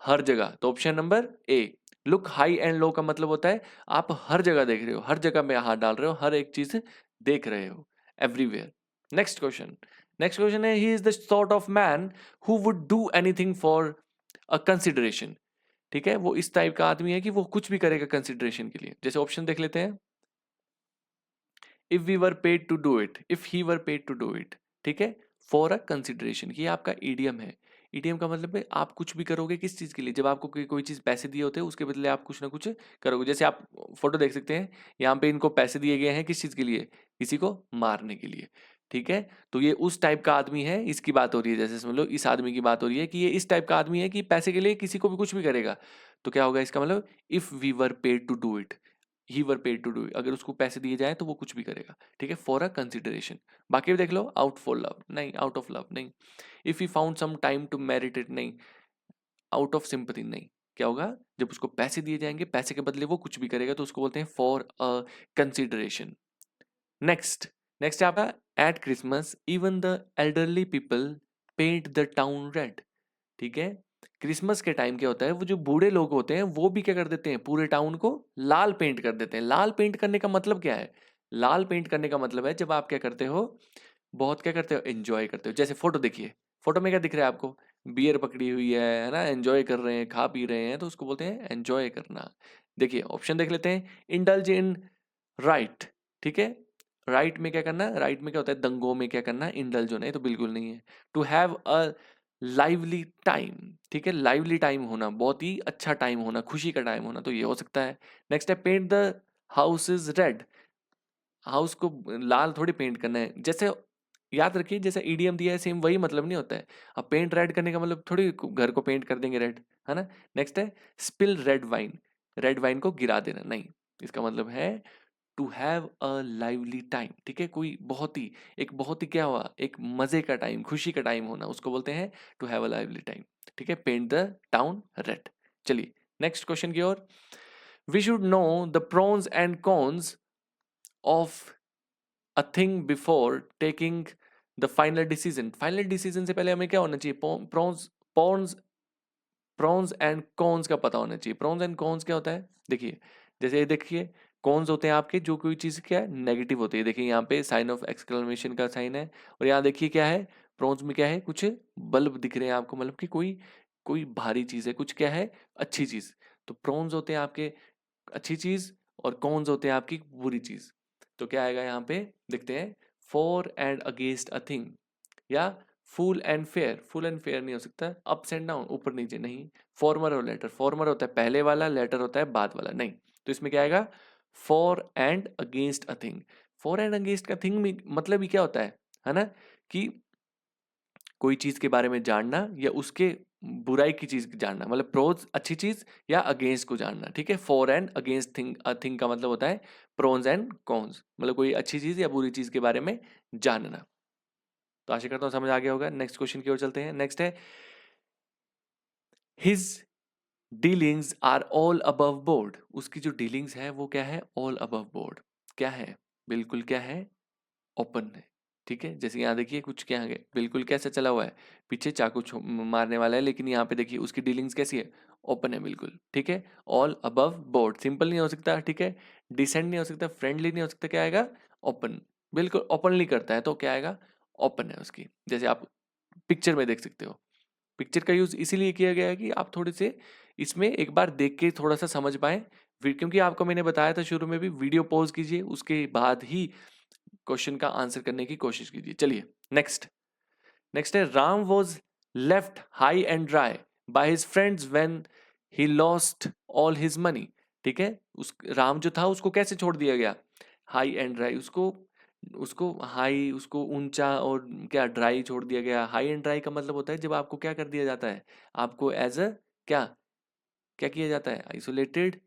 हर जगह। तो option number A, look high and लो का मतलब होता है आप हर जगह देख रहे हो, हर जगह में हाथ डाल रहे हो, हर एक चीज देख रहे हो, everywhere. Next question, next question है, he is the sort of man who would do anything for a consideration. ठीक है, वो इस टाइप का आदमी है कि वो कुछ भी करेगा कंसिडरेशन के लिए। जैसे ऑप्शन देख लेते हैं, if we were paid to do it, if he were paid to do it, ठीक है, फॉर अ कंसिडरेशन, ये आपका ईडियम है। ईडियम का मतलब है आप कुछ भी करोगे किस चीज के लिए, जब आपको कोई चीज पैसे दिए होते हैं उसके बदले आप कुछ ना कुछ करोगे। जैसे आप फोटो देख सकते हैं, यहाँ पे इनको पैसे दिए गए हैं किस चीज के लिए, किसी को मारने के लिए। ठीक है, तो ये उस टाइप का आदमी है, इसकी बात हो रही है। जैसे समझ लो इस आदमी की बात हो रही है कि ये इस टाइप का आदमी है कि पैसे के लिए किसी को भी कुछ भी करेगा। तो क्या होगा इसका मतलब, if we were paid to do it, he were paid to do it, अगर उसको पैसे दिए जाए तो वो कुछ भी करेगा। ठीक है, फॉर अ कंसिडरेशन। बाकी भी देख लो, आउट फॉर लव नहीं, आउट ऑफ लव नहीं, if you found some time to merit it नहीं, आउट ऑफ सिंपथी नहीं। क्या होगा, जब उसको पैसे दिए जाएंगे, पैसे के बदले वो कुछ भी करेगा, तो उसको बोलते हैं for a consideration. Next, next है आपका, at Christmas even the elderly people paint the town red. ठीक है, क्रिसमस के टाइम क्या होता है, वो जो बूढ़े लोग होते हैं वो भी क्या कर देते हैं, पूरे टाउन को लाल पेंट कर देते हैं। लाल पेंट करने का मतलब क्या है, लाल पेंट करने का मतलब है जब आप क्या करते हो, बहुत क्या करते हो, एंजॉय करते हो। जैसे फोटो देखिए, फोटो में क्या दिख रहा है आपको, बियर पकड़ी हुई है ना, एंजॉय कर रहे हैं, खा पी रहे हैं, तो उसको बोलते हैं एंजॉय करना। देखिए ऑप्शन देख लेते हैं, इंडल्ज इन राइट। ठीक है, राइट में क्या करना, राइट में क्या होता है, दंगों में क्या करना, इंडल्ज होना है, तो बिल्कुल नहीं है। To have a lively time, ठीक है, लाइवली टाइम होना, बहुत ही अच्छा टाइम होना, खुशी का टाइम होना, तो ये हो सकता है। नेक्स्ट है, paint the house is red, house को लाल थोड़ी पेंट करना है। जैसे याद रखिए, जैसा ईडीएम दिया है सेम वही मतलब नहीं होता है। अब पेंट रेड करने का मतलब थोड़ी घर को पेंट कर देंगे रेड, है ना। नेक्स्ट है, spill red wine, red wine को गिरा देना नहीं, इसका मतलब है to have a lively time. ठीक है, कोई बहुत ही क्या हुआ, एक मजे का टाइम, खुशी का टाइम होना, उसको बोलते हैं to have a lively time. ठीक है, पेंट द टाउन रेड। चलिए नेक्स्ट क्वेश्चन की ओर, we should know the pros and cons of a thing before taking the final decision. Final decision से पहले हमें क्या होना चाहिए, pros pros pros and cons का पता होना चाहिए। प्रोन्स एंड कॉन्स क्या होता है, देखिए, जैसे ये देखिए, कॉन्स होते हैं आपके, जो कोई चीज़ क्या है, नेगेटिव होती है। देखिए यहाँ पे साइन ऑफ एक्सक्लेमेशन का साइन है, और यहाँ देखिए क्या है, प्रोन्स में क्या है, कुछ बल्ब दिख रहे हैं आपको, मतलब कि कोई कोई भारी चीज़ है, कुछ क्या है, अच्छी चीज़। तो प्रोन्स होते हैं आपके अच्छी चीज़, और कॉन्स होते हैं आपकी बुरी चीज़। तो क्या आएगा यहाँ पे, देखते हैं, for and against a thing, या full and fair. Full and fair नहीं हो सकता, अप्स एंड डाउन, ऊपर नीचे नहीं। फॉर्मर और लेटर, फॉर्मर होता है पहले वाला, लेटर होता है बाद वाला, नहीं। तो इसमें क्या आएगा, for and against a thing. For and against का थिंग में मतलब ही क्या होता है ना, कि कोई चीज के बारे में जानना या उसके बुराई की चीज जानना, मतलब प्रोज अच्छी चीज या अगेंस्ट को जानना। ठीक है, for and against thing, thing का मतलब होता है प्रोन्स एंड कॉन्स, मतलब कोई अच्छी चीज या बुरी चीज के बारे में जानना। तो आशा करता हूँ समझ आ गया होगा। नेक्स्ट क्वेश्चन की ओर चलते हैं। नेक्स्ट है, his dealings are all above board. उसकी जो डीलिंग्स है वो क्या है, ऑल अबव बोर्ड। क्या है, बिल्कुल क्या है, ओपन है। ठीक है, जैसे यहाँ देखिए कुछ क्या है, बिल्कुल कैसे चला हुआ है, पीछे चाकू मारने वाला है, लेकिन यहाँ पे देखिए उसकी डीलिंग्स कैसी है, ओपन है बिल्कुल। ठीक है, ऑल अबव बोर्ड, सिंपल नहीं हो सकता, ठीक है, डिसेंट नहीं हो सकता, फ्रेंडली नहीं हो सकता, क्या आएगा, ओपन। बिल्कुल ओपनली करता है, तो क्या आएगा, ओपन है उसकी। जैसे आप पिक्चर में देख सकते हो, पिक्चर का यूज इसीलिए किया गया है कि आप थोड़े से इसमें एक बार देख के थोड़ा सा समझ पाए, क्योंकि आपको मैंने बताया था शुरू में भी, वीडियो पॉज कीजिए, उसके बाद ही क्वेश्चन का आंसर करने की कोशिश कीजिए। चलिए नेक्स्ट, नेक्स्ट है, Ram was left high and dry by his friends when he lost all his money. ठीक है, उस राम जो था उसको कैसे छोड़ दिया गया, हाई एंड ड्राई, उसको उसको हाई, उसको ऊंचा, और क्या ड्राई छोड़ दिया गया। हाई एंड ड्राई का मतलब होता है जब आपको क्या कर दिया जाता है, आपको एज अ क्या क्या किया जाता है, आइसोलेटेड,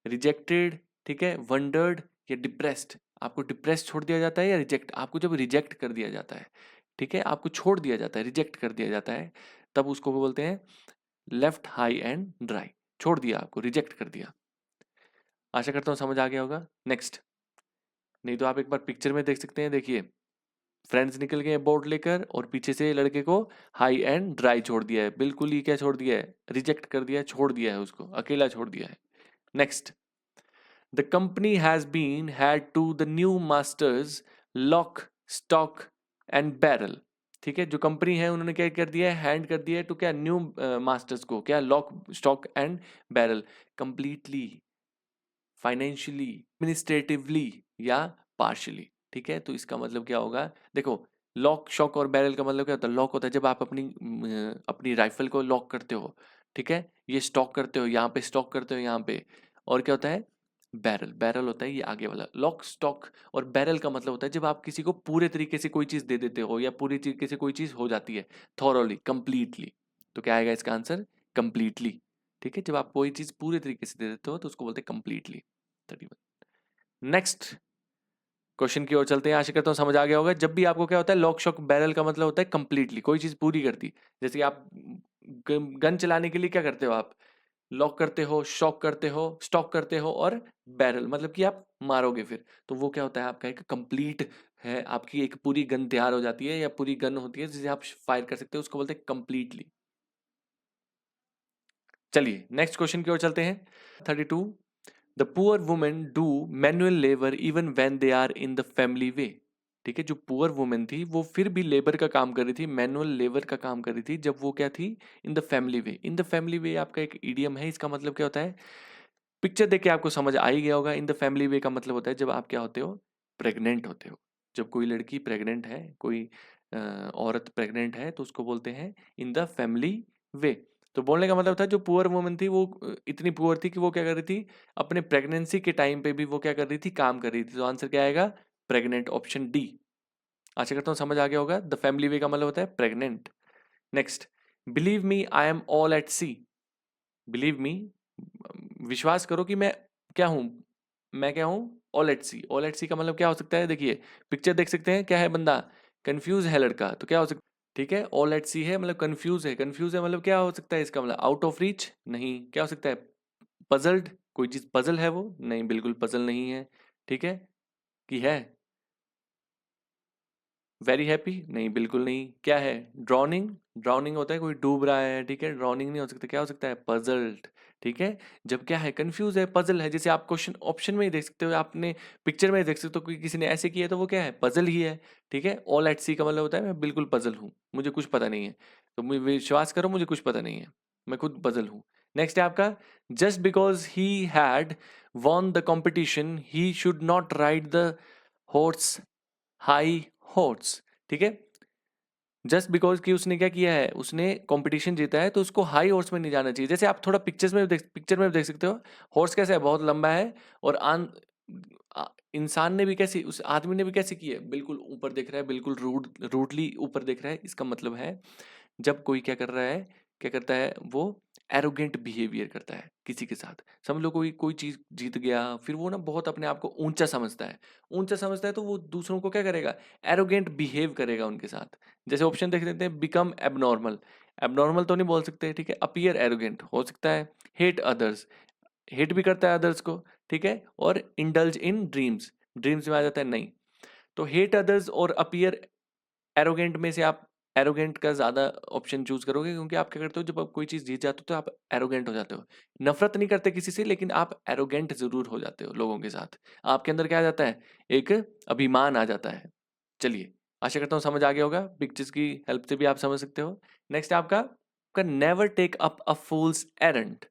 रिजेक्टेड, ठीक है, वंडर्ड या डिप्रेस्ड। आपको डिप्रेस छोड़ दिया जाता है, या रिजेक्ट, आपको जब रिजेक्ट कर दिया जाता है, ठीक है, आपको छोड़ दिया जाता है, रिजेक्ट कर दिया जाता है, तब उसको बोलते हैं लेफ्ट हाई एंड ड्राई, छोड़ दिया, आपको रिजेक्ट कर दिया। आशा करता हूँ समझ आ गया होगा। नेक्स्ट, नहीं तो आप एक बार पिक्चर में देख सकते हैं। देखिए, फ्रेंड्स निकल गए बोर्ड लेकर और पीछे से लड़के को हाई एंड ड्राई छोड़ दिया है, बिल्कुल ही क्या छोड़ दिया है, रिजेक्ट कर दिया है, छोड़ दिया है, उसको अकेला छोड़ दिया है। Next, the company has been had to the new masters lock stock and barrel. ठीक है, जो कंपनी है उन्होंने क्या कर दिया है, हैंड कर दिया है टू क्या, न्यू मास्टर्स को, क्या, lock stock and barrel, completely, financially, administratively या पार्शियली। ठीक है, तो इसका मतलब क्या होगा, देखो, लॉक शॉक और बैरल का मतलब क्या होता है। लॉक होता है जब आप अपनी राइफल को लॉक करते हो, ठीक है, ये स्टॉक करते हो, यहाँ पे स्टॉक करते हो, यहाँ पे। और क्या होता है, बैरल, बैरल होता है ये आगे वाला। लॉक स्टॉक और बैरल का मतलब होता है जब आप किसी को पूरे तरीके से कोई चीज दे देते हो या पूरी तरीके से कोई चीज हो जाती है, थॉरोली, कंप्लीटली। तो क्या आएगा इसका आंसर, कंप्लीटली। ठीक है, जब आप कोई चीज पूरे तरीके से दे देते हो तो उसको बोलते हैं कंप्लीटली। 31। नेक्स्ट क्वेश्चन की ओर चलते हैं। आशा करता हूँ समझ आ गया होगा। जब भी आपको क्या होता है, लॉक शॉक बैरल का मतलब होता है कंप्लीटली, कोई चीज पूरी करती। जैसे कि आप गन चलाने के लिए क्या करते हो, आप लॉक करते हो, शॉक करते हो, स्टॉक करते हो, और बैरल मतलब कि आप मारोगे फिर। तो वो क्या होता है, आपका एक कंप्लीट है, आपकी एक पूरी गन तैयार हो जाती है या पूरी गन होती है जिसे आप फायर कर सकते हो, उसको बोलते हैं कंप्लीटली। चलिए नेक्स्ट क्वेश्चन की ओर चलते हैं। 32, the poor women do manual labour even when they are in the family way. ठीक है, जो पुअर वुमेन थी वो फिर भी लेबर का काम कर रही थी, मैनुअल लेबर का काम कर रही थी, जब वो क्या थी, in the family way. In the family way आपका एक इडियम है, इसका मतलब क्या होता है, पिक्चर देख के आपको समझ आ ही गया होगा। इन द फैमिली वे का मतलब होता है जब आप क्या होते हो, प्रेग्नेंट होते हो। जब कोई लड़की प्रेग्नेंट है, कोई औरत प्रेग्नेंट है, तो उसको बोलते हैं इन द फैमिली वे। तो बोलने का मतलब था जो पुअर वुमन थी वो इतनी पुअर थी कि वो क्या कर रही थी, अपने प्रेगनेंसी के टाइम पे भी वो क्या कर रही थी, काम कर रही थी। तो आंसर क्या आएगा, प्रेग्नेंट, ऑप्शन डी। आशा करता हूँ समझ आ गया होगा। द फैमिली वे का मतलब होता है pregnant. Next, believe me I am all at sea. Believe me, विश्वास करो कि मैं क्या हूँ, मैं क्या हूँ, all at sea. All at sea का मतलब क्या हो सकता है, देखिए पिक्चर देख सकते हैं, क्या है, बंदा कंफ्यूज है, लड़का, तो क्या हो सकता है, ठीक है, ऑल एट सी है मतलब कंफ्यूज है। कंफ्यूज है मतलब क्या हो सकता है, इसका मतलब आउट ऑफ रीच, नहीं, क्या हो सकता है, पजल्ड, कोई चीज पजल है वो, नहीं, बिल्कुल पजल नहीं है। ठीक है, कि है वेरी हैप्पी, नहीं, बिल्कुल नहीं। क्या है, ड्रॉनिंग, ड्राउनिंग होता है कोई डूब रहा है, ठीक है, ड्रॉनिंग नहीं हो सकता, क्या हो सकता है, पजल्ड। ठीक है, जब क्या है, कंफ्यूज है, पजल है, जैसे आप क्वेश्चन ऑप्शन में ही देख सकते हो, आपने पिक्चर में ही देख सकते हो, कोई किसी ने ऐसे किया तो वो क्या है, पजल ही है। ठीक है, ऑल एट सी का मतलब होता है मैं बिल्कुल पजल हूँ, मुझे कुछ पता नहीं है। तो मुझे विश्वास करो, मुझे कुछ पता नहीं है, मैं खुद पजल हूँ। नेक्स्ट है आपका, just because he had won the competition he should not ride the horse high horse. ठीक है, जस्ट बिकॉज कि उसने क्या किया है, उसने कंपटीशन जीता है, तो उसको हाई हॉर्स में नहीं जाना चाहिए। जैसे आप थोड़ा पिक्चर में देख सकते हो, हॉर्स कैसा है, बहुत लंबा है, और इंसान ने भी कैसे, उस आदमी ने भी कैसे किया है, बिल्कुल ऊपर देख रहा है, बिल्कुल रूडली ऊपर देख रहा है। इसका मतलब है जब कोई क्या कर रहा है, क्या करता है, वो एरोगेंट बिहेवियर करता है किसी के साथ। समझ लो कोई कोई चीज जीत गया, फिर वो ना बहुत अपने आप को ऊंचा समझता है, ऊंचा समझता है, तो वो दूसरों को क्या करेगा, एरोगेंट बिहेव करेगा उनके साथ। जैसे ऑप्शन देख लेते हैं, बिकम एबनॉर्मल, एबनॉर्मल तो नहीं बोल सकते, ठीक है, अपीयर एरोगेंट हो सकता है, हेट अदर्स, हेट भी करता है अदर्स को, ठीक है, और इंडल्ज इन ड्रीम्स, ड्रीम्स में आ जाता है, नहीं। तो हेट अदर्स और अपीयर एरोगेंट में से आप एरोगेंट का ज्यादा ऑप्शन चूज करोगे, क्योंकि आप क्या करते हो, जब आप कोई चीज जीत जाते हो तो आप एरोगेंट हो जाते हो। नफरत नहीं करते किसी से, लेकिन आप एरोगेंट जरूर हो जाते हो लोगों के साथ। आपके अंदर क्या आ जाता है, एक अभिमान आ जाता है। चलिए, आशा करता हूँ समझ आ गया होगा, पिक्चर्स की हेल्प से भी आप समझ सकते हो। नेक्स्ट आपका नेवर टेक अप अ फूल्स एरंड।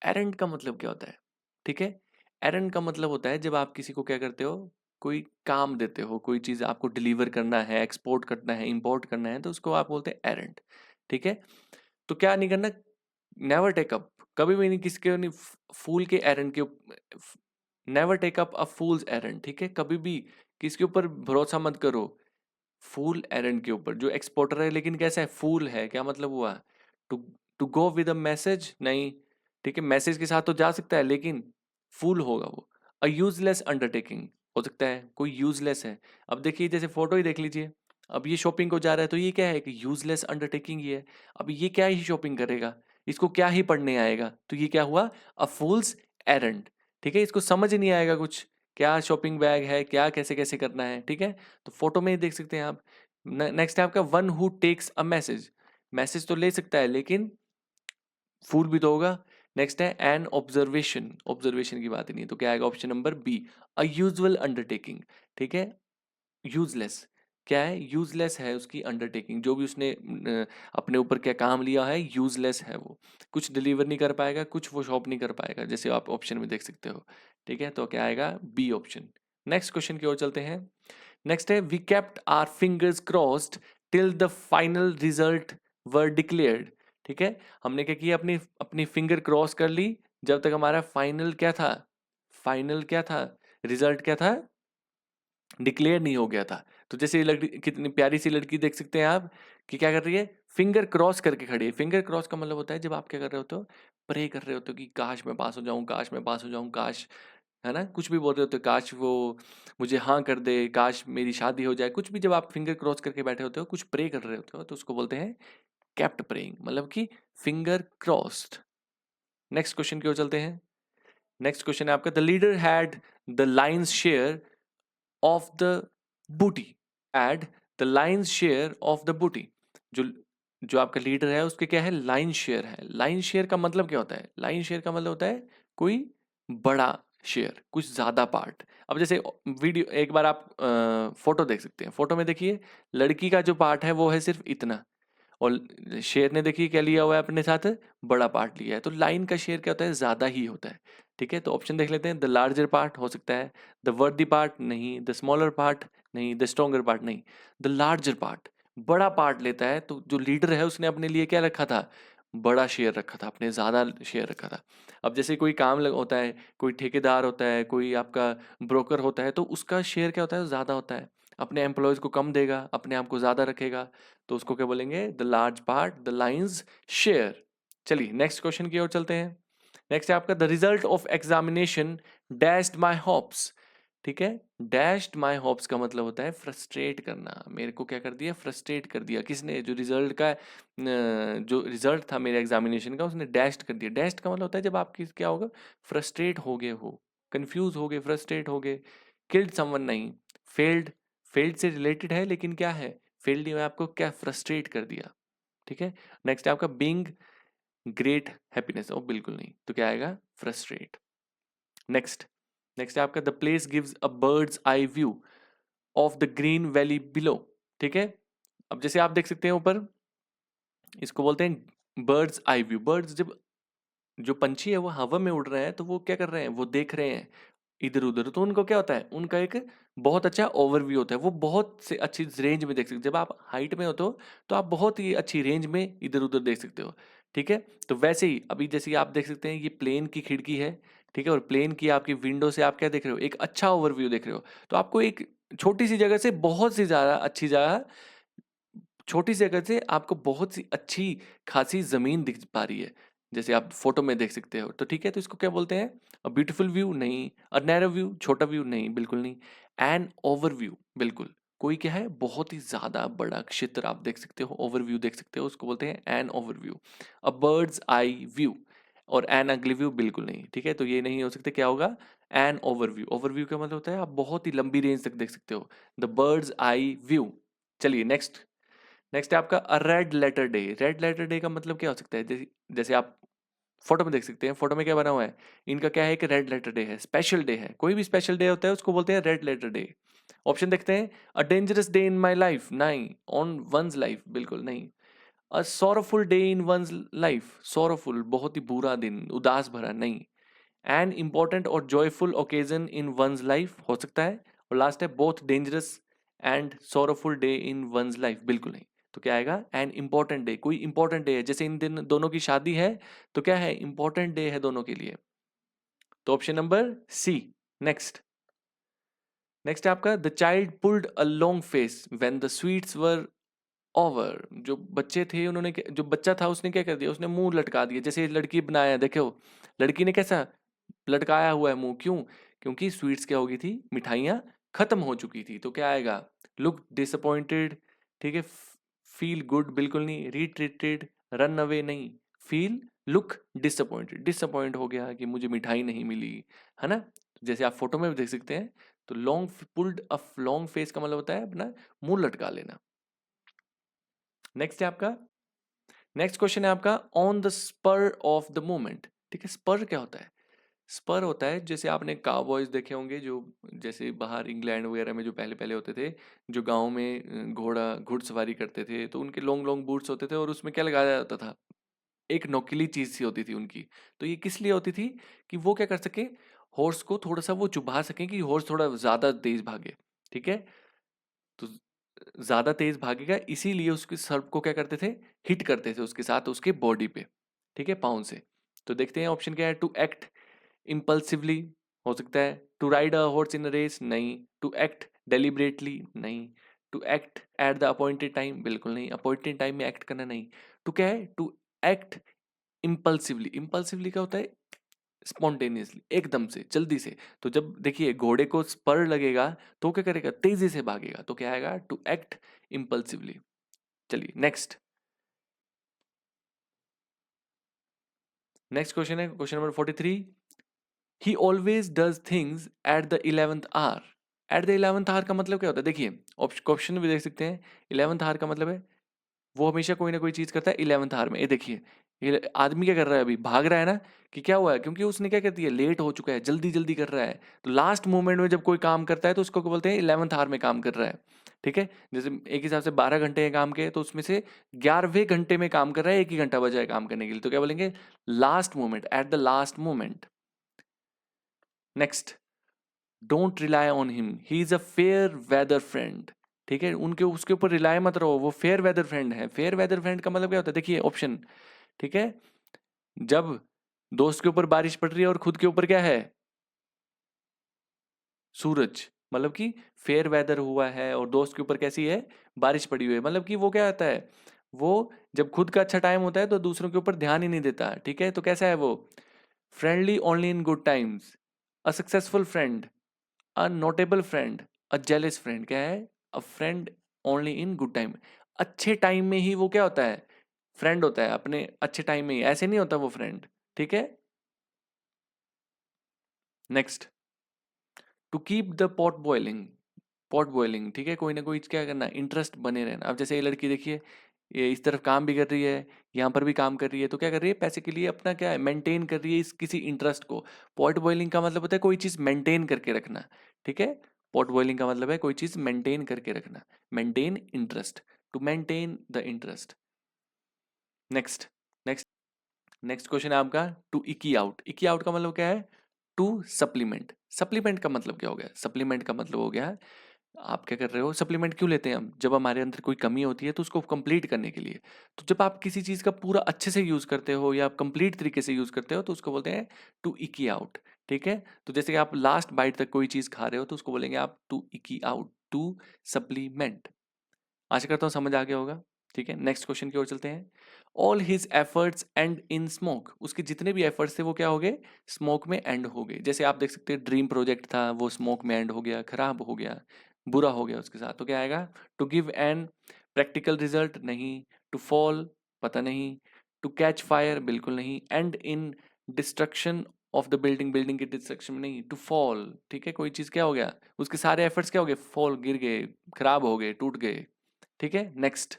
एरंड का मतलब क्या होता है, ठीक है, एरंड का मतलब होता है जब आप किसी को क्या करते हो, कोई काम देते हो, कोई चीज आपको डिलीवर करना है, एक्सपोर्ट करना है, इंपोर्ट करना है, तो उसको आप बोलते हैं एरंड। ठीक है, तो क्या नहीं करना, नेवर टेक अप, कभी भी नहीं, किसके नहीं, फूल के एरंड के, नेवर टेक अप अ फूल्स एरंड। ठीक है, कभी भी किसके ऊपर भरोसा मत करो, फूल एरंड के ऊपर। जो एक्सपोर्टर है लेकिन कैसा है, फूल है, क्या मतलब हुआ, to to go with a message, नहीं, ठीक है, मैसेज के साथ तो जा सकता है, लेकिन फूल होगा वो। अ यूजलेस अंडरटेकिंग हो सकता है, कोई यूजलेस है। अब देखिए, जैसे फोटो ही देख लीजिए, अब ये शॉपिंग को जा रहा है, तो ये क्या है कि यूजलेस अंडरटेकिंग ही है। अब ये क्या ही शॉपिंग करेगा, इसको क्या ही पढ़ने आएगा, तो ये क्या हुआ, अ फूल्स एरंड। ठीक है, इसको समझ ही नहीं आएगा कुछ, क्या शॉपिंग बैग है, क्या कैसे कैसे करना है, ठीक है, तो फोटो में ही देख सकते हैं आप। नेक्स्ट है आपका one who takes a message, message तो ले सकता है लेकिन फूल भी तो होगा। नेक्स्ट है एन ऑब्जर्वेशन, ऑब्जर्वेशन की बात ही नहीं है, तो क्या आएगा option number B, a usual undertaking, ठीक है, यूजलेस, क्या है, यूजलेस है उसकी अंडरटेकिंग, जो भी उसने अपने ऊपर क्या काम लिया है यूजलेस है वो, कुछ डिलीवर नहीं कर पाएगा, कुछ वो शॉप नहीं कर पाएगा, जैसे आप ऑप्शन में देख सकते हो, ठीक है, तो क्या आएगा बी ऑप्शन। नेक्स्ट क्वेश्चन की ओर चलते हैं। नेक्स्ट है we kept our fingers crossed till the final result were declared, ठीक है, हमने क्या किया, अपनी अपनी फिंगर क्रॉस कर ली जब तक हमारा फाइनल क्या था, फाइनल क्या था, रिजल्ट क्या था, डिक्लेयर नहीं हो गया था। तो जैसे ये लड़की, कितनी प्यारी सी लड़की देख सकते हैं आप कि क्या कर रही है, फिंगर क्रॉस करके खड़ी है। फिंगर क्रॉस का मतलब होता है जब आप क्या कर रहे होते हो, प्रे कर रहे होते हो कि काश मैं पास हो जाऊं, काश मैं पास हो जाऊं, काश, है ना, कुछ भी बोल रहे होते हो, काश वो मुझे हाँ कर दे, काश मेरी शादी हो जाए, कुछ भी जब आप फिंगर क्रॉस करके बैठे होते हो, कुछ प्रे कर रहे होते हो, तो उसको बोलते हैं केप्ट प्रेइंग, मतलब कि फिंगर क्रॉस्ड। नेक्स्ट क्वेश्चन की ओर चलते हैं। नेक्स्ट क्वेश्चन है आपका the leader had the lion's share of the booty, had the lion's share of the booty, जो जो आपका लीडर है उसके क्या है, लाइन शेयर है। लाइन शेयर का मतलब क्या होता है, लाइन शेयर का मतलब होता है कोई बड़ा शेयर, कुछ ज्यादा पार्ट। अब जैसे वीडियो, एक बार आप फोटो देख सकते हैं, फोटो में देखिए लड़की का जो पार्ट है वो है सिर्फ इतना, और शेर ने देखिए क्या लिया हुआ है अपने साथ, बड़ा पार्ट लिया है। तो लाइन का शेर क्या होता है, ज्यादा ही होता है, ठीक है, तो ऑप्शन देख लेते हैं, द लार्जर पार्ट हो सकता है, द वर्दी पार्ट नहीं, द स्मॉलर पार्ट नहीं, द स्ट्रॉन्गर पार्ट नहीं, द लार्जर पार्ट, बड़ा पार्ट लेता है। तो जो लीडर है उसने अपने लिए क्या रखा था, बड़ा शेयर रखा था, अपने ज्यादा शेयर रखा था। अब जैसे कोई काम होता है, कोई ठेकेदार होता है, कोई आपका ब्रोकर होता है, तो उसका शेयर क्या होता है, ज्यादा होता है, अपने एम्प्लॉयज को कम देगा, अपने आप को ज्यादा रखेगा, तो उसको क्या बोलेंगे, the large part, the lion's share. चलिए नेक्स्ट क्वेश्चन की ओर चलते हैं। नेक्स्ट है आपका the result of examination dashed my hopes, ठीक है, डैश्ड माई होप्स का मतलब होता है फ्रस्ट्रेट करना, मेरे को क्या कर दिया, फ्रस्ट्रेट कर दिया, किसने, जो रिजल्ट का जो रिजल्ट था मेरे एग्जामिनेशन का उसने डैश्ड कर दिया। डैश्ड का मतलब होता है जब आप क्या होगा, फ्रस्ट्रेट हो गए हो, कंफ्यूज हो गए, फ्रस्ट्रेट हो गए। किल्ड समवन नहीं, फेल्ड, फेल्ड से रिलेटेड है लेकिन क्या है, फेल्ड ने आपको क्या फ्रस्ट्रेट कर दिया, ठीक है। नेक्स्ट है आपका बीइंग ग्रेट हैप्पीनेस, ओ बिल्कुल नहीं, तो क्या आएगा, फ्रस्ट्रेट। नेक्स्ट, नेक्स्ट है आपका the place gives a bird's eye view of the green valley below, ठीक है। अब जैसे आप देख सकते हैं ऊपर, इसको बोलते हैं बर्ड्स आई व्यू। बर्ड्स जब, जो पंछी है वो हवा में उड़ रहे हैं तो वो क्या कर रहे हैं, वो देख रहे हैं इधर उधर, तो उनको क्या होता है, उनका एक बहुत अच्छा ओवरव्यू होता है, वो बहुत से अच्छी रेंज में देख सकते हैं। जब आप हाइट में होते हो तो आप बहुत ही अच्छी रेंज में इधर उधर देख सकते हो, ठीक है। तो वैसे ही अभी जैसे आप देख सकते हैं ये प्लेन की खिड़की है, ठीक है, और प्लेन की आपकी विंडो से आप क्या देख रहे हो, एक अच्छा ओवरव्यू देख रहे हो। तो आपको एक छोटी सी जगह से बहुत सी ज्यादा अच्छी जगह, छोटी सी जगह से आपको बहुत सी अच्छी खासी जमीन दिख पा रही है, जैसे आप फोटो में देख सकते हो, तो ठीक है, तो इसको क्या बोलते हैं, अ ब्यूटीफुल व्यू नहीं, अ नैरो व्यू, छोटा व्यू नहीं, बिल्कुल नहीं, एन ओवरव्यू, बिल्कुल, कोई क्या है, बहुत ही ज्यादा बड़ा क्षेत्र आप देख सकते हो, ओवरव्यू देख सकते हो, उसको बोलते हैं an overview. A bird's eye view और एन अगली व्यू बिल्कुल नहीं, ठीक है, तो ये नहीं हो सकते, क्या होगा, एन ओवरव्यू। ओवरव्यू का मतलब होता है आप बहुत ही लंबी रेंज तक देख सकते हो, द बर्ड्स आई व्यू। चलिए नेक्स्ट, नेक्स्ट है आपका a red letter day. Red letter day का मतलब क्या हो सकता है, जैसे जैसे आप फोटो में देख सकते हैं, फोटो में क्या बना हुआ है, इनका क्या है, एक रेड लेटर डे है, स्पेशल डे है, कोई भी स्पेशल डे होता है उसको बोलते हैं रेड लेटर डे। ऑप्शन देखते हैं, a dangerous day in my life नहीं, ऑन वंस लाइफ बिल्कुल नहीं, a sorrowful day in one's life, sorrowful बहुत ही बुरा दिन, उदास भरा नहीं, एन इम्पॉर्टेंट और joyful occasion in one's life हो सकता है, और लास्ट है both dangerous and sorrowful day in one's life बिल्कुल नहीं, तो क्या आएगा, एन इम्पॉर्टेंट डे, कोई इंपॉर्टेंट डे है, जैसे इन दिन दोनों की शादी है तो क्या है, इंपॉर्टेंट डे है दोनों के लिए, तो option number C. Next, next है आपका the child pulled a long face when the sweets were over. जो बच्चे थे उन्होंने जो बच्चा था उसने क्या कर दिया, उसने मुंह लटका दिया, जैसे लड़की बनाया देखो, लड़की ने कैसा लटकाया हुआ है मुंह, क्यों, क्योंकि स्वीट्स क्या हो गई थी, मिठाइयाँ खत्म हो चुकी थी, तो क्या आएगा, लुक डिसअपॉइंटेड, ठीक है, फील गुड बिल्कुल नहीं, रिट्रीटेड, रन अवे नहीं, फील लुक डिसअपॉइंटेड, डिसअपॉइंट हो गया कि मुझे मिठाई नहीं मिली, है ना? जैसे आप फोटो में भी देख सकते हैं। तो पुल्ड अ लॉन्ग फेस का मतलब होता है अपना मुंह लटका लेना। नेक्स्ट है आपका, नेक्स्ट क्वेश्चन है आपका on the spur of the moment. ठीक है, स्पर क्या होता है? स्पर होता है, जैसे आपने काउबॉयज देखे होंगे जो जैसे बाहर इंग्लैंड वगैरह में जो पहले पहले होते थे, जो गांव में घुड़सवारी करते थे, तो उनके लॉन्ग लॉन्ग बूट्स होते थे और उसमें क्या लगाया जाता था, एक नोकीली चीज सी होती थी उनकी। तो ये किस लिए होती थी? कि वो क्या कर सके, हॉर्स को थोड़ा सा वो चुभा सके कि हॉर्स थोड़ा ज्यादा तेज भागे। ठीक है, तो ज्यादा तेज भागेगा, इसीलिए उसके सर्प को क्या करते थे, हिट करते थे उसके साथ उसके बॉडी पे। ठीक है, पाँव से। तो देखते हैं ऑप्शन क्या है। टू एक्ट इम्पल्सिवली हो सकता है, to ride a horse in a race नहीं, टू एक्ट डेलिबरेटली नहीं, to act at the appointed time बिल्कुल नहीं, अपॉइंटेड टाइम में एक्ट करना नहीं। टू क्या है, टू एक्ट इम्पल्सिवली। इम्पल्सिवली क्या होता है, स्पॉन्टेनियसली, एकदम से, जल्दी से। तो जब देखिए घोड़े को स्पर लगेगा तो क्या करेगा, तेजी से भागेगा, तो क्या आएगा, टू एक्ट इम्पल्सिवली। चलिए नेक्स्ट, नेक्स्ट क्वेश्चन है question number 43। He always does things at the 11th hour. At the 11th hour का मतलब क्या होता है, देखिए ऑप्शन भी देख सकते हैं। 11th आवर का मतलब है वो हमेशा कोई ना कोई चीज करता है 11th आवर में। ये देखिए, ये आदमी क्या कर रहा है, अभी भाग रहा है ना, कि क्या हुआ है, क्योंकि उसने क्या कहती है, लेट हो चुका है, जल्दी जल्दी कर रहा है। तो लास्ट मोमेंट में जब कोई काम करता है तो उसको क्या बोलते हैं, 11th आवर में काम कर रहा है। ठीक है, जैसे एक हिसाब से 12 घंटे हैं काम के, तो उसमें से 11वें घंटे में काम कर रहा है, एक ही घंटा बचा है काम करने के लिए, तो क्या बोलेंगे, last moment, at the last moment. Next, don't rely on him, he is a fair weather friend. ठीक है, उनके उसके ऊपर रिलाय मत रहो, वो फेयर वेदर फ्रेंड है। फेयर वेदर फ्रेंड का मतलब क्या होता है, देखिए ऑप्शन। ठीक है, जब दोस्त के ऊपर बारिश पड़ रही है और खुद के ऊपर क्या है, सूरज, मतलब कि फेयर वेदर हुआ है और दोस्त के ऊपर कैसी है, बारिश पड़ी हुई है, मतलब कि वो क्या होता है, वो जब खुद का अच्छा टाइम होता है तो दूसरों के ऊपर ध्यान ही नहीं देता। ठीक है, तो कैसा है वो, friendly only in good times, a successful friend, a notable friend, a jealous friend. क्या है, अ friend only in good time. अच्छे टाइम में ही वो क्या होता है, फ्रेंड होता है, अपने अच्छे टाइम में ही, ऐसे नहीं होता वो फ्रेंड। ठीक है, next, to keep the pot boiling. Pot boiling, ठीक है, कोई ना कोई क्या करना, इंटरेस्ट बने रहना। अब जैसे ये लड़की देखिए, ये इस तरफ काम भी कर रही है, यहाँ पर भी काम कर रही है, तो क्या कर रही है, पैसे के लिए अपना क्या है, मेंटेन कर रही है इस किसी इंटरेस्ट को। पॉट बॉइलिंग का मतलब होता है कोई चीज मेंटेन करके रखना। ठीक है, पॉट बॉइलिंग का मतलब है कोई चीज मेंटेन करके रखना, maintain interest, to maintain the interest. Next, next, next question है आपका, to eke out. Eke out का मतलब क्या है, टू सप्लीमेंट। सप्लीमेंट का मतलब क्या हो गया, सप्लीमेंट का मतलब हो गया, आप क्या कर रहे हो, सप्लीमेंट क्यों लेते हैं हम, जब हमारे अंदर कोई कमी होती है तो उसको कंप्लीट करने के लिए। तो जब आप किसी चीज का पूरा अच्छे से यूज करते हो या आप कंप्लीट तरीके से यूज करते हो तो उसको बोलते हैं टू इकी आउट। ठीक है, तो जैसे कि आप लास्ट बाइट तक कोई चीज खा रहे हो तो उसको बोलेंगे आप to eke out, to supplement. आशा करता हूँ समझ आ गया होगा। ठीक है, नेक्स्ट क्वेश्चन की ओर चलते हैं। All his efforts and in smoke. उसके जितने भी एफर्ट्स थे वो क्या हो गए, स्मोक में एंड हो गए। जैसे आप देख सकते हैं ड्रीम प्रोजेक्ट था, वो स्मोक में एंड हो गया, खराब हो गया, बुरा हो गया उसके साथ। तो क्या आएगा, to give an practical result नहीं, टू फॉल पता नहीं, टू कैच फायर बिल्कुल नहीं, and in destruction of the building, building के डिस्ट्रक्शन में नहीं, टू फॉल। ठीक है, कोई चीज क्या हो गया, उसके सारे एफर्ट्स क्या हो गए, फॉल, गिर गए, खराब हो गए, टूट गए। ठीक है, next,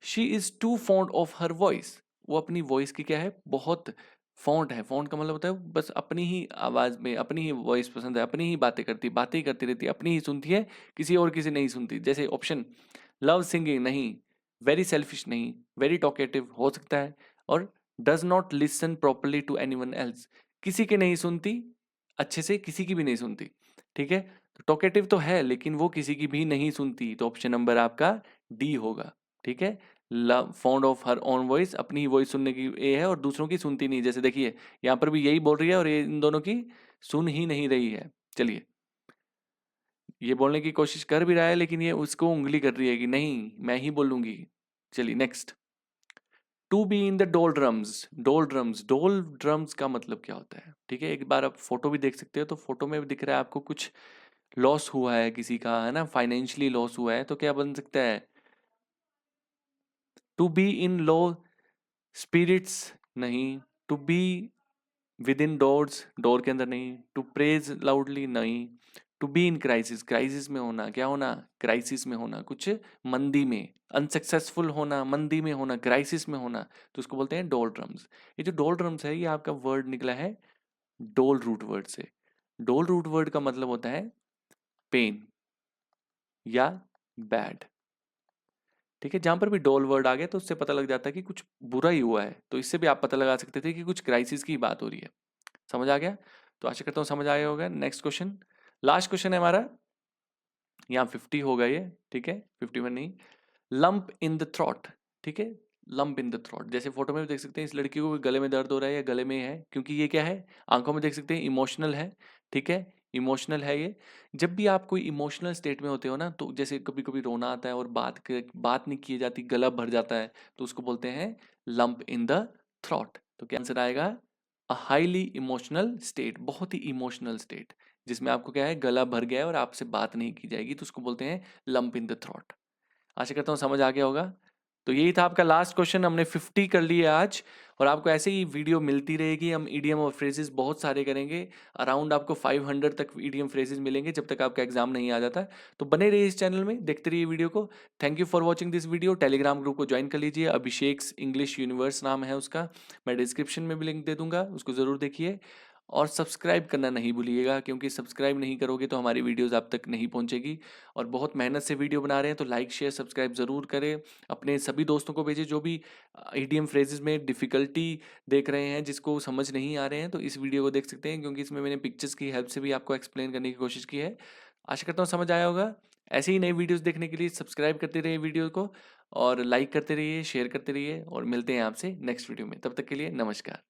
she is too fond of her voice. वो अपनी वॉइस की क्या है, बहुत फॉन्ट है। फॉन्ट का मतलब होता है बस अपनी ही आवाज में, अपनी ही वॉइस पसंद है, अपनी ही बातें ही करती रहती है, अपनी ही सुनती है, किसी और किसी नहीं सुनती। जैसे ऑप्शन, लव सिंगिंग नहीं, वेरी सेल्फिश नहीं, वेरी टॉकेटिव हो सकता है, और does not listen properly to anyone else, किसी की नहीं सुनती अच्छे से, किसी की भी नहीं सुनती। ठीक है, तो टॉकेटिव तो है लेकिन वो किसी की भी नहीं सुनती, तो ऑप्शन नंबर आपका डी होगा। ठीक है, love found of her own voice, अपनी ही वॉइस सुनने की ये है और दूसरों की सुनती नहीं। जैसे देखिए यहाँ पर भी यही बोल रही है और ये इन दोनों की सुन ही नहीं रही है। चलिए, ये बोलने की कोशिश कर भी रहा है लेकिन ये उसको उंगली कर रही है कि नहीं मैं ही बोलूंगी। चलिए next, to be in the doldrums. Doldrums, doldrums का मतलब क्या होता है, ठीक है, एक बार आप फोटो भी देख सकते हो, तो फोटो में भी दिख रहा है आपको कुछ लॉस हुआ है किसी का, है ना, फाइनेंशियली लॉस हुआ है, तो क्या बन सकता है, to be in low spirits, नहीं। To be within doors, door के अंदर नहीं। टू प्रेज लाउडली, नहीं। To be in crisis, crisis में होना, क्या होना, क्राइसिस में होना, कुछ मंदी में, अनसक्सेसफुल होना, मंदी में होना, क्राइसिस में होना, तो उसको बोलते हैं डोलड्रम्स। ये जो डोलड्रम्स है ये आपका वर्ड निकला है डोल रूट वर्ड से। डोल रूट वर्ड का मतलब होता है पेन या बैड। ठीक है, जहां पर भी डोल वर्ड आ गया तो उससे पता लग जाता है कि कुछ बुरा ही हुआ है, तो इससे भी आप पता लगा सकते थे कि कुछ क्राइसिस की बात हो रही है। समझ आ गया? तो आशा करता हूँ समझ आया होगा। नेक्स्ट क्वेश्चन, लास्ट क्वेश्चन है हमारा, यहाँ 50 होगा ये, ठीक है, 51 नहीं। लंप इन द थ्रोट, ठीक है, लंप इन द थ्रोट, जैसे फोटो में भी देख सकते हैं इस लड़की को गले में दर्द हो रहा है या गले में है, क्योंकि ये क्या है, आंखों में देख सकते हैं इमोशनल है। ठीक है, इमोशनल है ये। जब भी आप कोई इमोशनल स्टेट में होते हो ना, तो जैसे कभी कभी रोना आता है और बात नहीं की जाती, गला भर जाता है, तो उसको बोलते हैं लंप इन द थ्रोट। तो क्या आंसर आएगा, अ हाईली इमोशनल स्टेट, बहुत ही इमोशनल स्टेट, जिसमें आपको क्या है, गला भर गया है और आपसे बात नहीं की जाएगी, तो उसको बोलते हैं लंप इन द थ्रोट। आशा करता हूँ समझ आ गया होगा। तो यही था आपका लास्ट क्वेश्चन, हमने 50 कर लिए आज, और आपको ऐसे ही वीडियो मिलती रहेगी। हम ईडीएम और फ्रेजेस बहुत सारे करेंगे, अराउंड आपको 500 तक ईडीएम फ्रेजेस मिलेंगे जब तक आपका एग्जाम नहीं आ जाता। तो बने रहिए इस चैनल में, देखते रहिए वीडियो को। Thank you for watching this video. Telegram group को ज्वाइन कर लीजिए, अभिषेक्स इंग्लिश यूनिवर्स नाम है उसका, मैं डिस्क्रिप्शन में भी लिंक दे दूंगा, उसको ज़रूर देखिए। और सब्सक्राइब करना नहीं भूलिएगा, क्योंकि सब्सक्राइब नहीं करोगे तो हमारी वीडियोस आप तक नहीं पहुंचेगी। और बहुत मेहनत से वीडियो बना रहे हैं, तो लाइक शेयर सब्सक्राइब ज़रूर करें। अपने सभी दोस्तों को भेजें जो भी ईडीएम फ्रेजेस में डिफ़िकल्टी देख रहे हैं, जिसको समझ नहीं आ रहे हैं, तो इस वीडियो को देख सकते हैं, क्योंकि इसमें मैंने पिक्चर्स की हेल्प से भी आपको एक्सप्लेन करने की कोशिश की है। आशा करता हूँ समझ आया होगा। ऐसे ही नई वीडियोस देखने के लिए सब्सक्राइब करते रहिए वीडियो को, और लाइक करते रहिए, शेयर करते रहिए, और मिलते हैं आपसे नेक्स्ट वीडियो में। तब तक के लिए नमस्कार।